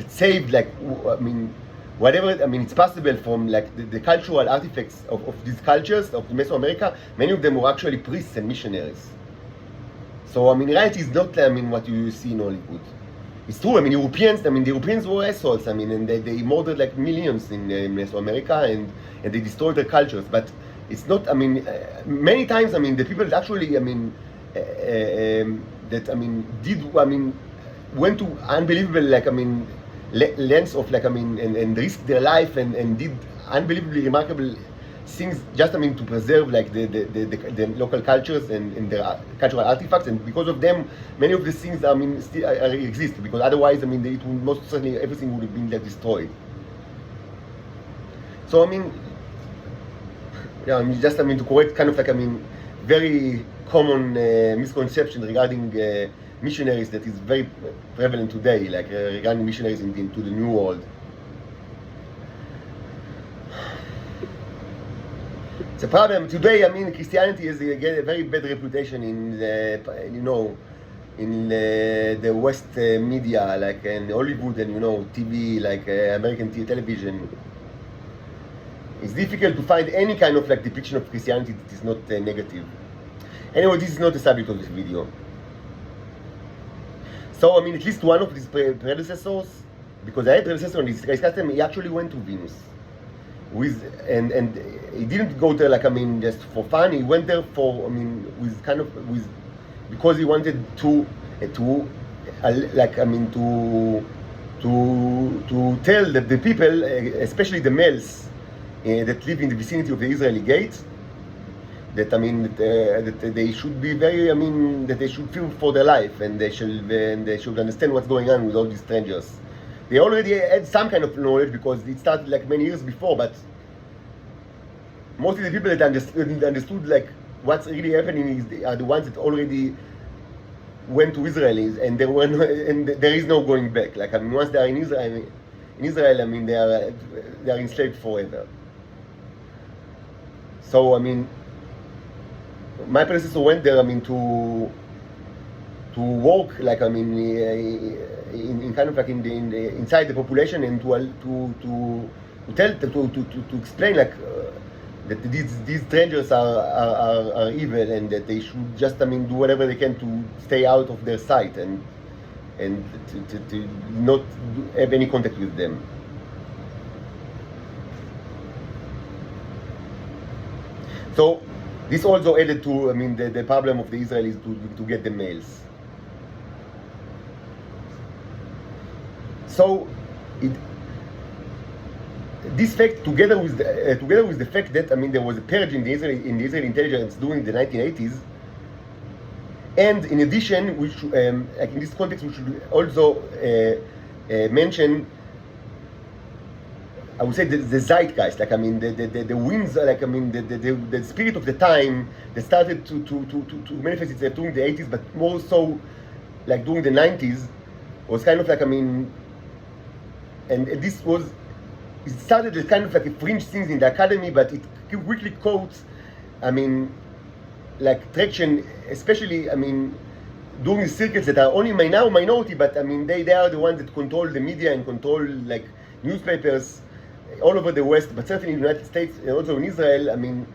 saved, like, I mean, whatever, I mean, it's possible from like the cultural artifacts of these cultures of Mesoamerica. Many of them were actually priests and missionaries. So I mean, reality is not, I mean, what you see in Hollywood. It's true. I mean, the Europeans were assholes. I mean, and they murdered like millions in Mesoamerica, and they destroyed their cultures. But it's not. I mean, many times, I mean, the people that actually, I mean, that I mean, went to unbelievable, like, I mean, lengths of, like, I mean, and risked their life and did unbelievably remarkable things, just, I mean, to preserve like the local cultures and their cultural artifacts. And because of them, many of these things, I mean, still exist, because otherwise, I mean, it would most certainly, everything would have been like destroyed. So I mean, yeah, I mean, just, I mean, to correct kind of like, I mean, very common misconception regarding missionaries that is very prevalent today, like regarding missionaries into the New World. The problem today, I mean, Christianity has a very bad reputation in the, you know, in the West media, like in Hollywood and, you know, TV, like American television. It's difficult to find any kind of like depiction of Christianity that is not negative. Anyway, this is not the subject of this video. So I mean, at least one of these predecessors, because I had predecessor on this custom, he actually went to Venus. And he didn't go there, like, I mean, just for fun. He went there for, I mean, because he wanted to like, I mean, to tell that the people, especially the males that live in the vicinity of the Israeli gates, that, I mean, that they should be very, I mean, that they should fear for their life, and they should understand what's going on with all these strangers. They already had some kind of knowledge because it started like many years before, but mostly the people that understood like what's really happening are the ones that already went to Israel, and there is no going back. Like, I mean, once they are in Israel, I mean, they are enslaved forever. So I mean, my predecessor went there, I mean, to work, like, I mean, in kind of like inside the population, and to explain like that these strangers are evil, and that they should just, I mean, do whatever they can to stay out of their sight, and to not have any contact with them. So this also added to, I mean, the problem of the Israelis to get the males. So this fact, together with the fact that, I mean, there was a purge in the Israeli intelligence during the 1980s, and in addition, we should, like in this context, we should also mention, I would say, the zeitgeist, like, I mean, the winds, like, I mean, the spirit of the time that started to manifest itself during the 80s, but more so like during the 90s, was kind of like, I mean, and this was, it started as kind of like a fringe thing in the academy, but it quickly caught, I mean, like traction, especially, I mean, during the circuits that are only now minority, but I mean, they are the ones that control the media and control like newspapers all over the West, but certainly in the United States and also in Israel. I mean,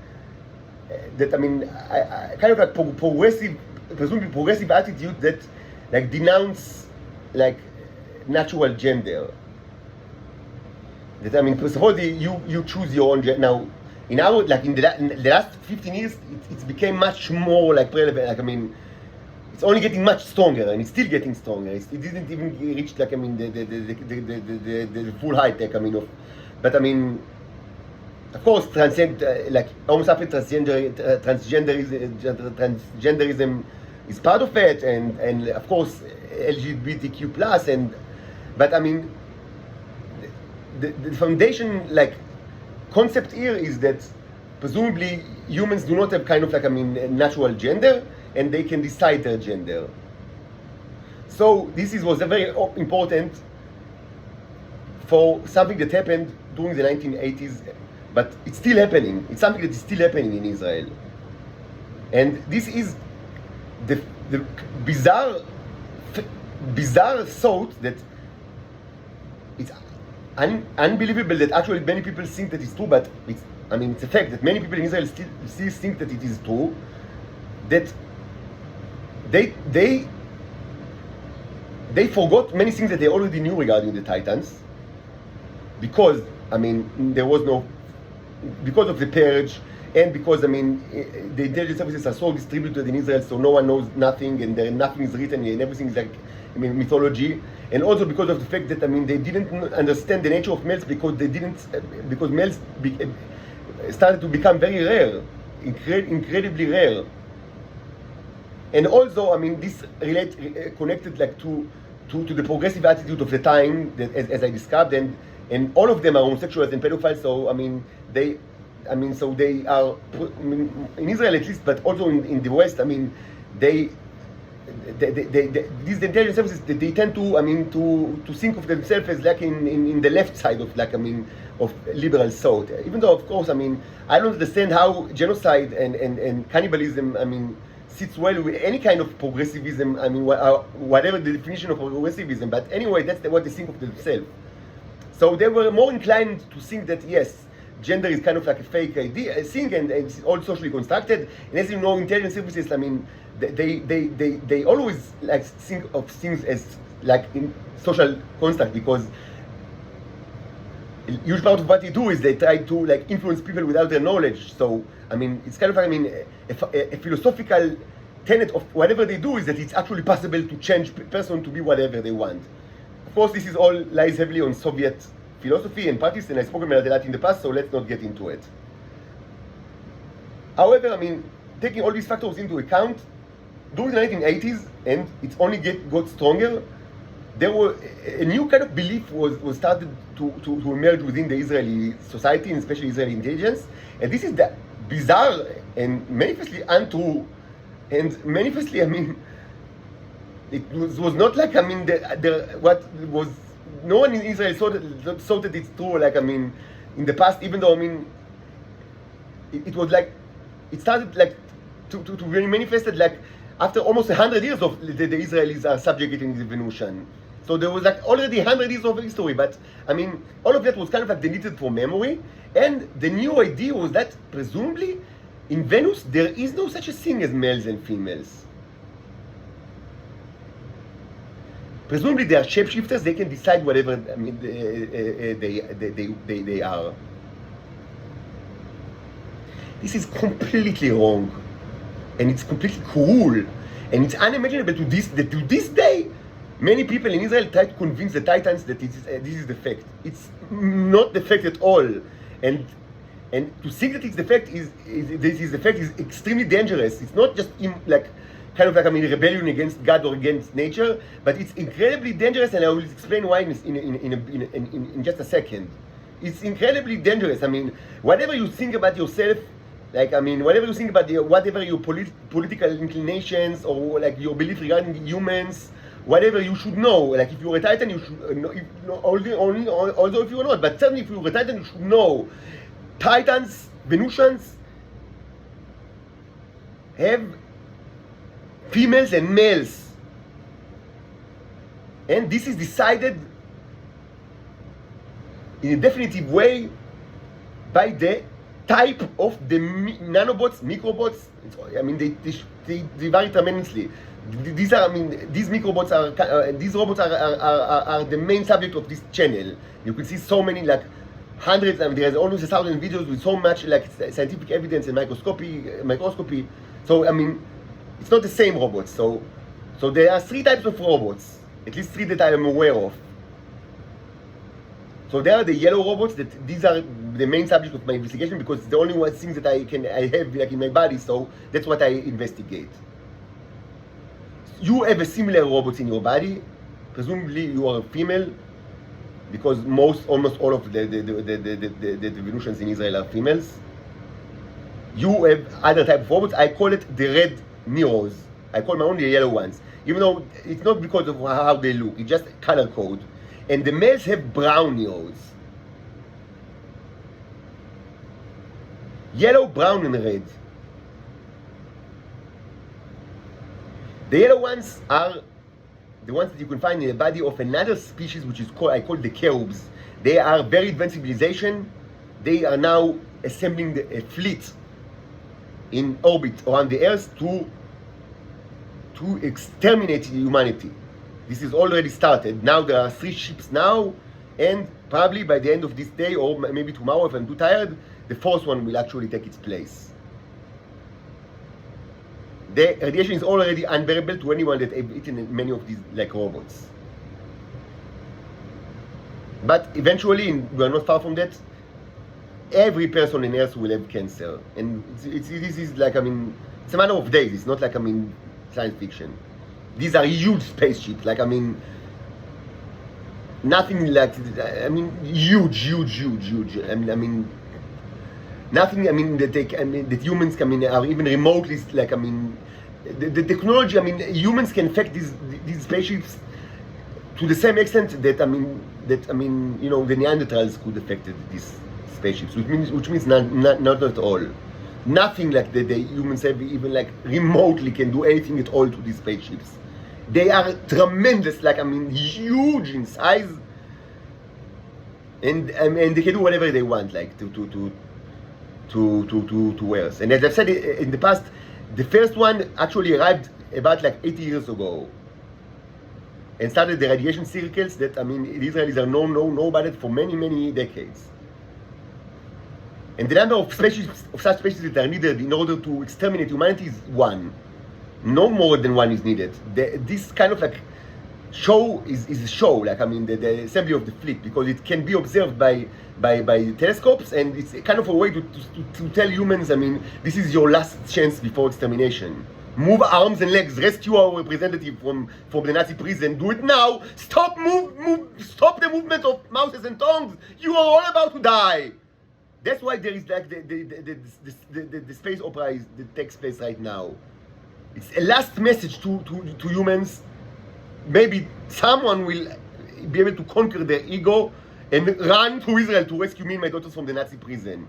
that, I mean, I kind of like presumably progressive attitude that like denounce like natural gender. That, I mean, suppose you choose your own gender. Now, in our, like in the last 15 years, it's became much more like relevant. Like, I mean, it's only getting much stronger, and it's still getting stronger. It didn't even reach, like, I mean, the full high tech, I mean, of, but I mean, of course, like Homo sapiens transgenderism is part of it, and of course LGBTQ plus, but I mean, the foundation like concept here is that presumably humans do not have kind of like, I mean, a natural gender, and they can decide their gender. So this was a very important for something that happened during the 1980s, but it's still happening. It's something that is still happening in Israel. And this is the bizarre thought that it's unbelievable that actually many people think that it's true, but it's a fact that many people in Israel still think that it is true, that they forgot many things that they already knew regarding the Titans, because there was no, because of the purge, and because the intelligence services are so distributed in Israel, so no one knows nothing, and nothing is written, and everything is like mythology, and also because of the fact that they didn't understand the nature of males, because males started to become very rare, incredibly rare. And also, this connected like to the progressive attitude of the time, that, as I described, and all of them are homosexuals and pedophiles. So they are in Israel at least, but also in the West. These intelligence services, they tend to think of themselves as like in the left side of of liberal thought. Even though, of course, I don't understand how genocide and cannibalism sits well with any kind of progressivism. Whatever the definition of progressivism. But anyway, that's what they think of themselves. So they were more inclined to think that yes, gender is kind of like a fake idea, thing, and it's all socially constructed. And as you know, intelligence services, they always like think of things as like in social construct, because a huge part of what they do is they try to like influence people without their knowledge. So it's kind of a philosophical tenet of whatever they do is that it's actually possible to change person to be whatever they want. Of course, this is all lies heavily on Soviet philosophy and practice, and I've spoken about that in the past, so let's not get into it. However, taking all these factors into account, during the 1980s, and it's only got stronger, there were a new kind of belief was started to emerge within the Israeli society, and especially Israeli intelligence, and this is the bizarre and manifestly untrue, and manifestly, it was not like, what was, no one in Israel thought that it's true, like, in the past, even though, it was like, it started like to be manifested like after almost 100 years of the Israelis are subjugating the Venusian. So there was like already 100 years of history, but all of that was kind of like deleted from memory, and the new idea was that presumably in Venus there is no such a thing as males and females. Presumably they are shapeshifters, they can decide whatever they are. This is completely wrong, and it's completely cruel, and it's unimaginable to this day. Many people in Israel try to convince the Titans that this is the fact. It's not the fact at all, and to think that it's the fact is extremely dangerous. It's not just kind of like rebellion against God or against nature, but it's incredibly dangerous, and I will explain why in just a second. It's incredibly dangerous. Whatever you think about yourself, whatever you think about whatever your political inclinations or like your belief regarding humans, whatever you should know. Like if you're a Titan, you should know. Although if you're not, but certainly if you're a Titan, you should know. Titans, Venusians have females and males, and this is decided in a definitive way by the type of the nanobots, microbots. They vary tremendously. These microbots are, these robots are the main subject of this channel. You can see so many, like hundreds, there's almost 1,000 videos with so much like scientific evidence and microscopy. So it's not the same robots. So there are 3 types of robots, at least 3 that I am aware of. So there are the yellow robots, that these are the main subject of my investigation, because it's the only one things that I have like in my body, so that's what I investigate. You have a similar robot in your body. Presumably you are a female, because almost all of the Venusians in Israel are females. You have other type of robots. I call it the red Neros. I call my own the yellow ones. Even though it's not because of how they look, it's just color code. And the males have brown Neros. Yellow, brown, and red. The yellow ones are the ones that you can find in the body of another species, which is called, I call the cherubs. They are very advanced civilization. They are now assembling a fleet in orbit around the Earth to exterminate humanity. This is already started. Now there are 3 ships now, and probably by the end of this day, or maybe tomorrow if I'm too tired, the 4th one will actually take its place. The radiation is already unbearable to anyone that have eaten many of these like robots. But eventually, we are not far from that, every person on Earth will have cancer. And this is like, I mean, it's a matter of days. It's not like, I mean, science fiction. These are huge spaceships. Like, I mean, nothing like, I mean, huge. I mean, nothing, I mean, that that humans, I mean, are even remotely, like, I mean, the technology, I mean, humans can affect these spaceships to the same extent that, I mean, you know, the Neanderthals could affect these spaceships, which means not at all. Nothing like the humans have even like remotely can do anything at all to these spaceships. They are tremendous, like, I mean, huge in size, and they can do whatever they want, like to Earth. And as I've said in the past, the first one actually arrived about like 80 years ago and started the radiation circles that, I mean, the Israelis are known about it for many decades. And the number of species, of such species that are needed in order to exterminate humanity is 1. No more than 1 is needed. This kind of like show is a show, like, I mean, the assembly of the fleet, because it can be observed by telescopes, and it's kind of a way to tell humans, I mean, this is your last chance before extermination. Move arms and legs, rescue our representative from the Nazi prison. Do it now. Stop the movement of mouses and tongues. You are all about to die. That's why there is like the space opera that takes place right now. It's a last message to humans. Maybe someone will be able to conquer their ego and run to Israel to rescue me and my daughters from the Nazi prison.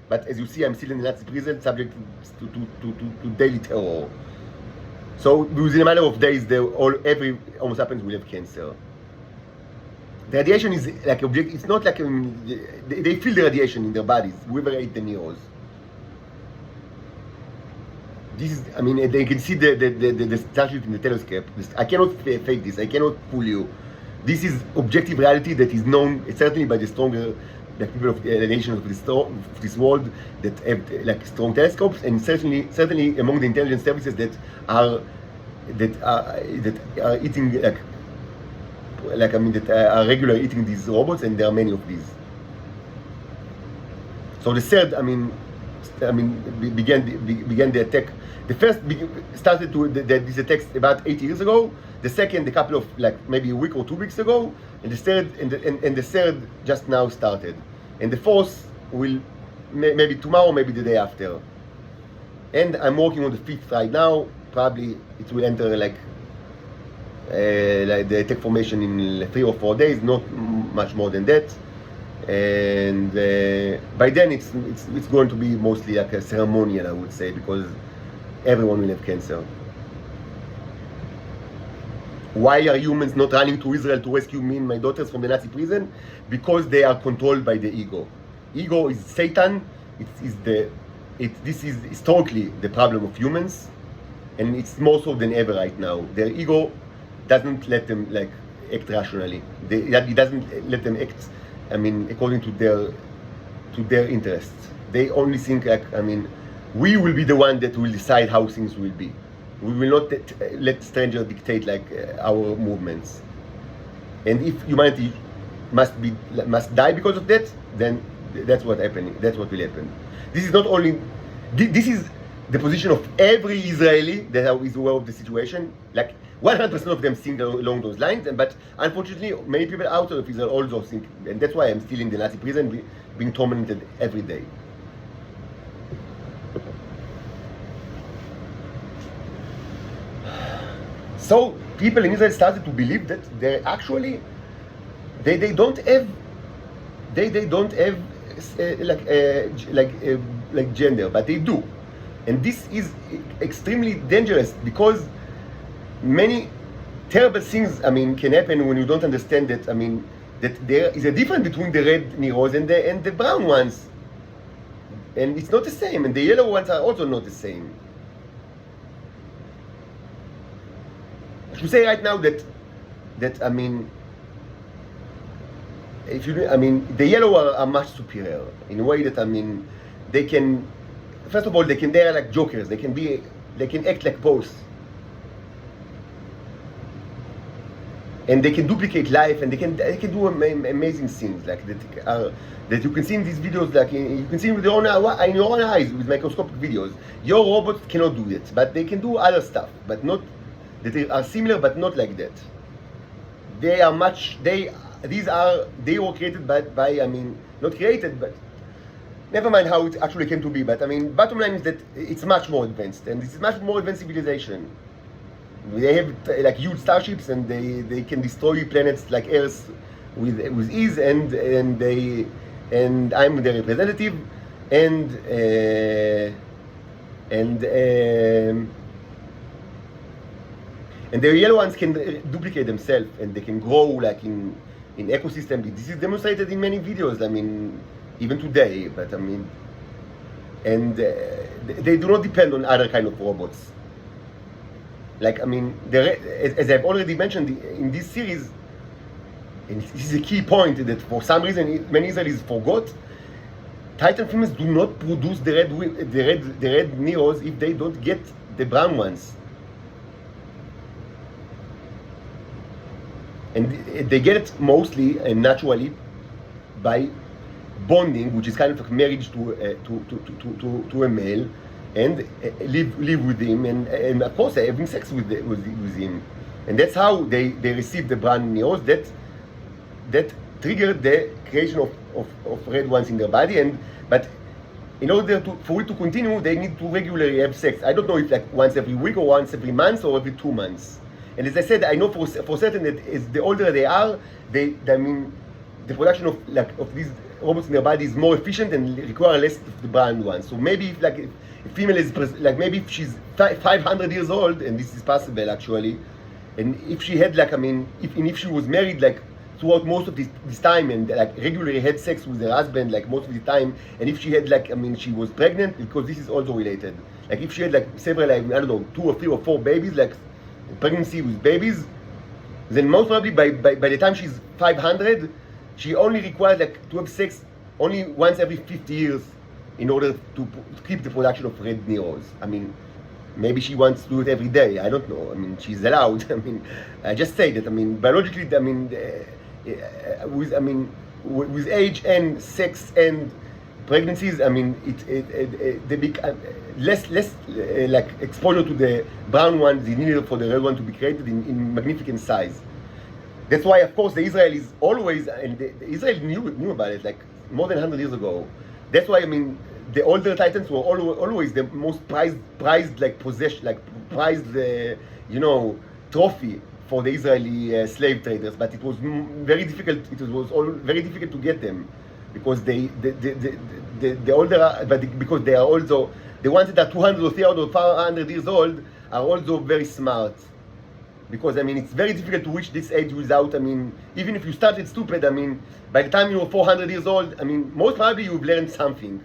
But as you see, I'm still in the Nazi prison, subject to daily terror. So within a matter of days, every Homo sapiens will have cancer. The radiation is like object. It's not like they feel the radiation in their bodies. Whoever ate the Neros. This is, I mean, they can see the statue in the telescope. I cannot fake this. I cannot fool you. This is objective reality that is known certainly by the stronger, the people of the nations of this world that have like strong telescopes, and certainly among the intelligence services that are eating like I mean that are regularly eating these robots, and there are many of these. So the third, I mean, began the attack. The first started these attacks about 8 years ago. The second, a couple of like maybe a week or 2 weeks ago, and the third just now started, and the fourth will maybe tomorrow, maybe the day after. And I'm working on the 5th right now. Probably it will enter like the attack formation in 3 or 4 days, not much more than that. And by then it's going to be mostly like a ceremonial, I would say, because everyone will have cancer. Why are humans not running to Israel to rescue me and my daughters from the Nazi prison? Because they are controlled by the ego. Ego is Satan. This is historically the problem of humans, and it's more so than ever right now. Their ego doesn't let them like act rationally. It doesn't let them act, I mean, according to their interests. They only think like, I mean, we will be the one that will decide how things will be. We will not let strangers dictate like our movements. And if humanity must die because of that, then that's what happening. That's what will happen. This is not only. This is the position of every Israeli that is aware of the situation. Like 100% of them think along those lines. But unfortunately, many people outside of Israel also think, and that's why I'm still in the Nazi prison, being tormented every day. So people in Israel started to believe that they actually they don't have like gender, but they do, and this is extremely dangerous because many terrible things can happen when you don't understand that that there is a difference between the red Neros and the brown ones, and it's not the same, and the yellow ones are also not the same. I should say right now that if you the yellow are much superior in a way that they can, first of all, they are like jokers. They can act like both, and they can duplicate life, and they can do amazing things like that you can see in these videos, like you can see with your own eyes with microscopic videos. Your robots cannot do that, but they can do other stuff, but not that they are similar, but not like that. They were created by not created, but never mind how it actually came to be. But bottom line is that it's much more advanced, and this is much more advanced civilization. They have like huge starships, and they can destroy planets like Earth with ease, and I'm the representative, and the yellow ones can duplicate themselves, and they can grow like in ecosystem. This is demonstrated in many videos, even today, but and they do not depend on other kind of robots. Like as I've already mentioned in this series, and this is a key point that for some reason many Israelis forgot, Titan females do not produce the red Neros if they don't get the brown ones. And they get it mostly and naturally by bonding, which is kind of like marriage to a male, and live with him, and of course having sex with him, and that's how they receive the brown Neros that triggered the creation of red ones in their body. But in order for it to continue, they need to regularly have sex. I don't know if like once every week or once every month or every 2 months. And as I said, I know for certain that as the older they are, the production of these robots in their body is more efficient and require less of the brown ones. So maybe if a female is maybe if she's 500 years old, and this is possible actually, and if she had if she was married throughout most of this time, and regularly had sex with her husband most of the time, and if she had she was pregnant, because this is also related. If she had several I don't know 2 or 3 or 4 babies, pregnancy with babies, then most probably by the time she's 500, she only requires to have sex only once every 50 years in order to keep the production of red Neros. Maybe she wants to do it every day. I don't know. She's allowed. I just say that. Biologically, with age and sex and pregnancies, they become less exposure to the brown one is needed for the red one to be created in magnificent size. That's why, of course, the Israelis always, and the Israel knew about it more than 100 years ago. That's why the older Titans were always the most prized possession, prized trophy for the Israeli slave traders. But it was very difficult. It was very difficult to get them, because the older, because they are also the ones that are 200 or 300 or 500 years old are also very smart. Because it's very difficult to reach this age without even if you started stupid, by the time you were 400 years old, most probably you've learned something.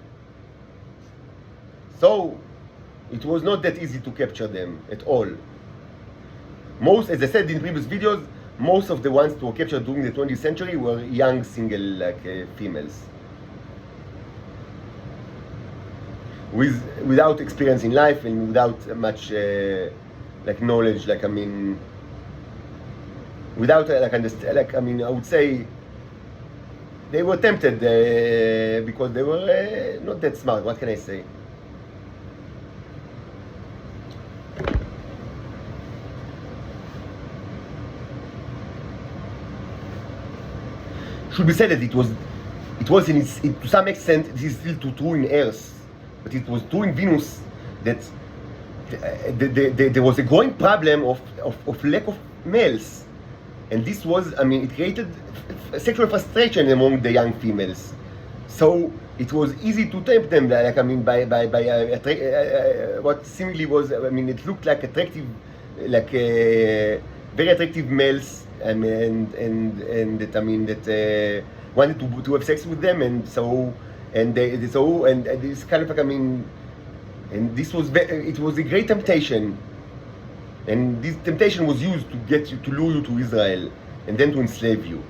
So it was not that easy to capture them at all. Most, as I said in previous videos, most of the ones that were captured during the 20th century were young single females without experience in life and without much knowledge, without I would say they were tempted because they were not that smart. What can I say? Should be said that it was to some extent, this is still true in Earth, but it was true in Venus, that there was a growing problem of lack of males, and this was, I mean, it created sexual frustration among the young females. So it was easy to tempt them, like, I mean, by what seemingly was, I mean, it looked like attractive, like very attractive males, and that, I mean, that wanted to have sex with them, and so and this kind of like, I mean, and this was it was a great temptation, and this temptation was used to get you, to lure you to Israel, and then to enslave you.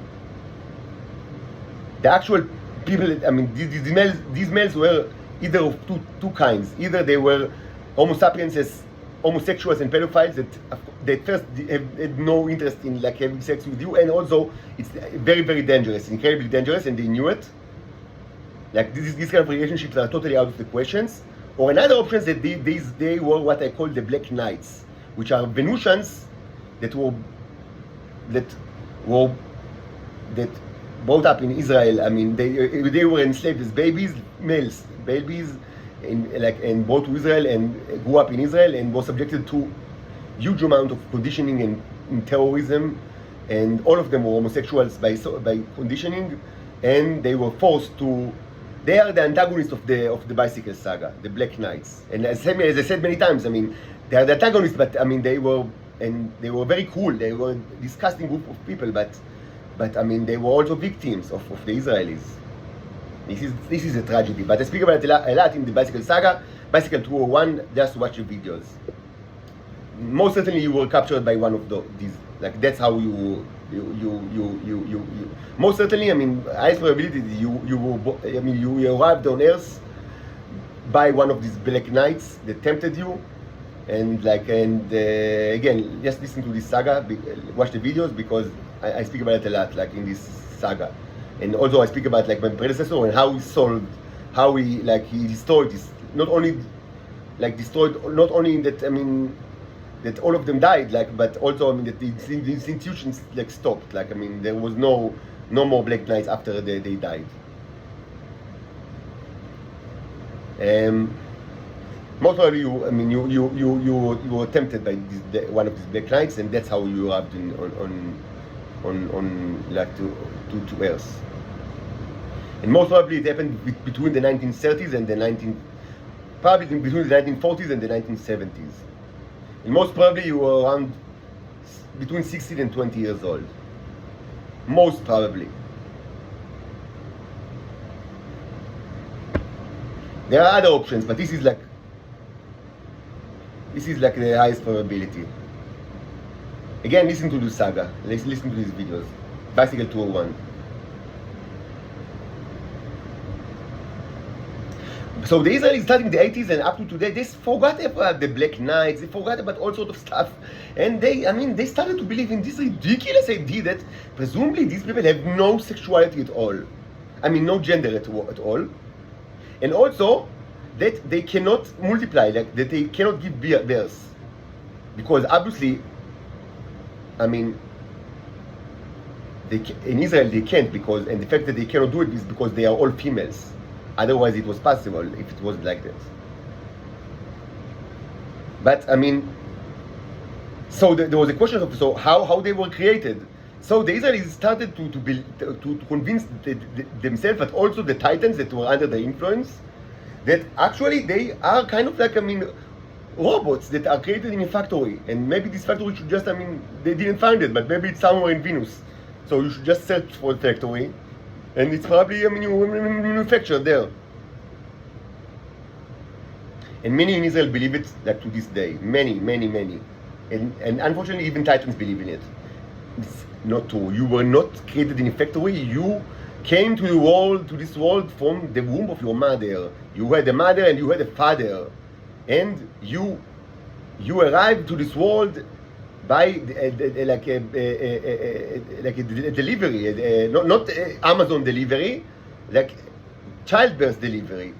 The actual people, I mean, these males were either of two kinds. Either they were Homo sapiens, as homosexuals and pedophiles that first had no interest in like having sex with you, and also it's very, very dangerous, incredibly dangerous, and they knew it. Like these kind of relationships are totally out of the questions. Or another option is that they were what I call the Black Knights, which are Venusians that were brought up in Israel. I mean, they were enslaved as babies, males, babies, and brought to Israel and grew up in Israel and were subjected to huge amount of conditioning and terrorism, and all of them were homosexuals by conditioning, and they were forced to. They are the antagonists of the bicycle saga, the Black Knights. And as I said many times, I mean, they are the antagonists, but I mean, they were very cruel. They were a disgusting group of people, but I mean, they were also victims of the Israelis. This is a tragedy. But I speak about it a lot in the bicycle saga, Bicycle 201. Just watch the videos. Most certainly, you were captured by one of these. Like that's how you. Most certainly, I mean, highest probability you arrived on Earth by one of these Black Knights that tempted you, and again, just listen to this saga, watch the videos, because I speak about it a lot, like in this saga, and also I speak about like my predecessor and how he solved, how he destroyed this, not only that, I mean, that all of them died, like, but also, I mean, that these institutions like stopped. Like, I mean, there was no more Black Knights after they died. Most probably, you were tempted by one of these Black Knights, and that's how you arrived on to Earth. And most probably it happened between the 1930s and probably between the 1940s and the 1970s. And most probably you were around between 16 and 20 years old. Most probably. There are other options, but this is like the highest probability. Again, listen to the saga. Let's listen to these videos. Bicycle 201. So the Israelis starting the 80s and up to today, they forgot about the Black Knights, they forgot about all sorts of stuff. And they started to believe in this ridiculous idea that presumably these people have no sexuality at all. I mean, no gender at all. And also, that they cannot multiply, like that they cannot give birth. Because obviously, I mean, in Israel they can't, and the fact that they cannot do it is because they are all females. Otherwise, it was possible if it wasn't like that. But I mean, so there was a question of how they were created. So the Israelis started to convince themselves, but also the Titans that were under the influence, that actually they are kind of like, I mean, robots that are created in a factory, and maybe this factory should just, I mean, they didn't find it, but maybe it's somewhere in Venus. So you should just search for the factory. And it's probably, I mean, you manufactured there. And many in Israel believe it, like to this day. Many. And unfortunately, even Titans believe in it. It's not true. You were not created in a factory. You came to this world from the womb of your mother. You had a mother and you had a father. And you arrived to this world by a delivery, not Amazon delivery, like childbirth delivery.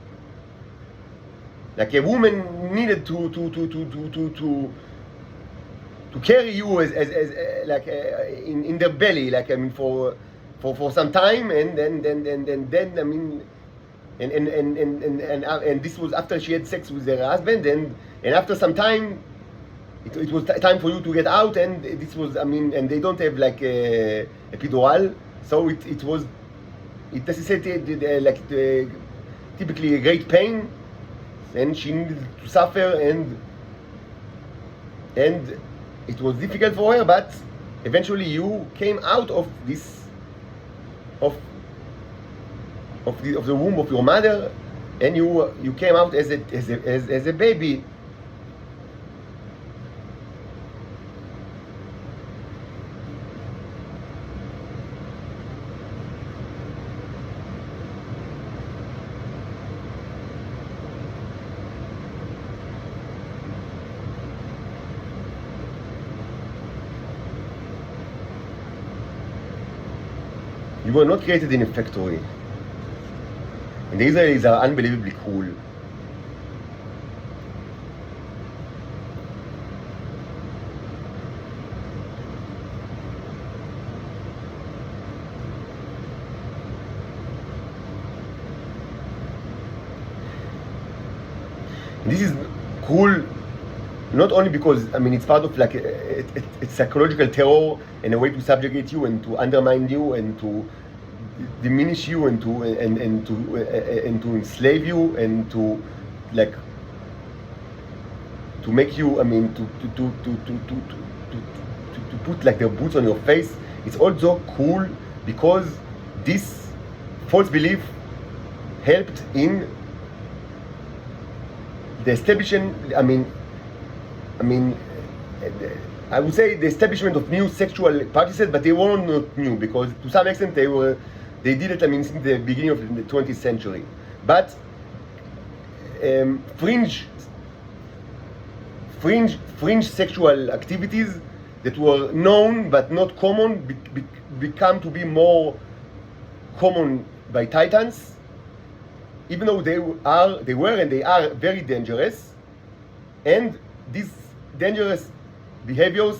Like a woman needed to carry you as like in their belly, like, I mean, for some time, and then I mean, and this was after she had sex with her husband, and and after some time, it was time for you to get out, and this was, I mean, and they don't have like a epidural, so it necessitated typically a great pain, and she needed to suffer, and it was difficult for her, but eventually you came out of this, of the womb of your mother, and you came out as a baby. You were not created in a factory. And the Israelis are unbelievably cool. And this is cool not only because, I mean, it's part of like a psychological terror and a way to subjugate you and to undermine you and to diminish you and to enslave you and to like to make you, I mean, to put like their boots on your face. It's also cool because this false belief helped in the establishment, I would say the establishment of new sexual practices, but they were not new because to some extent they did it, I mean, since the beginning of the 20th century. But fringe sexual activities that were known but not common become to be more common by Titans, even though they were and they are very dangerous. And these dangerous behaviors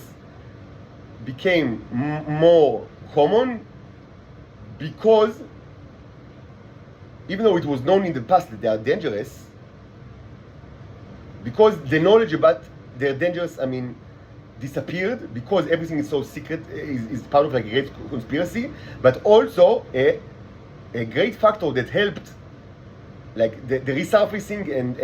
became more common because even though it was known in the past that they are dangerous, because the knowledge about their dangers, I mean, disappeared because everything is so secret, is part of like a great conspiracy, but also a great factor that helped like the resurfacing and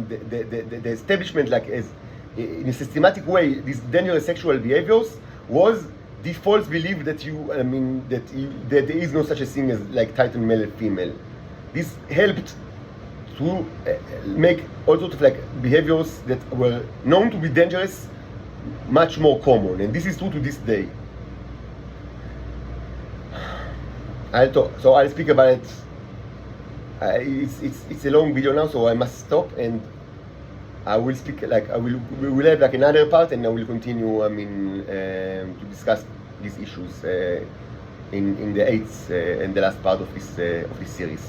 the establishment, like as in a systematic way, these dangerous sexual behaviors was the false belief that that there is no such a thing as like Titan male and female. This helped to make all sorts of like behaviors that were known to be dangerous much more common, and this is true to this day. I'll speak about it. It's a long video now, so I must stop, and I will speak like we will have like another part, and I will continue. To discuss these issues in the eighth and the last part of this series.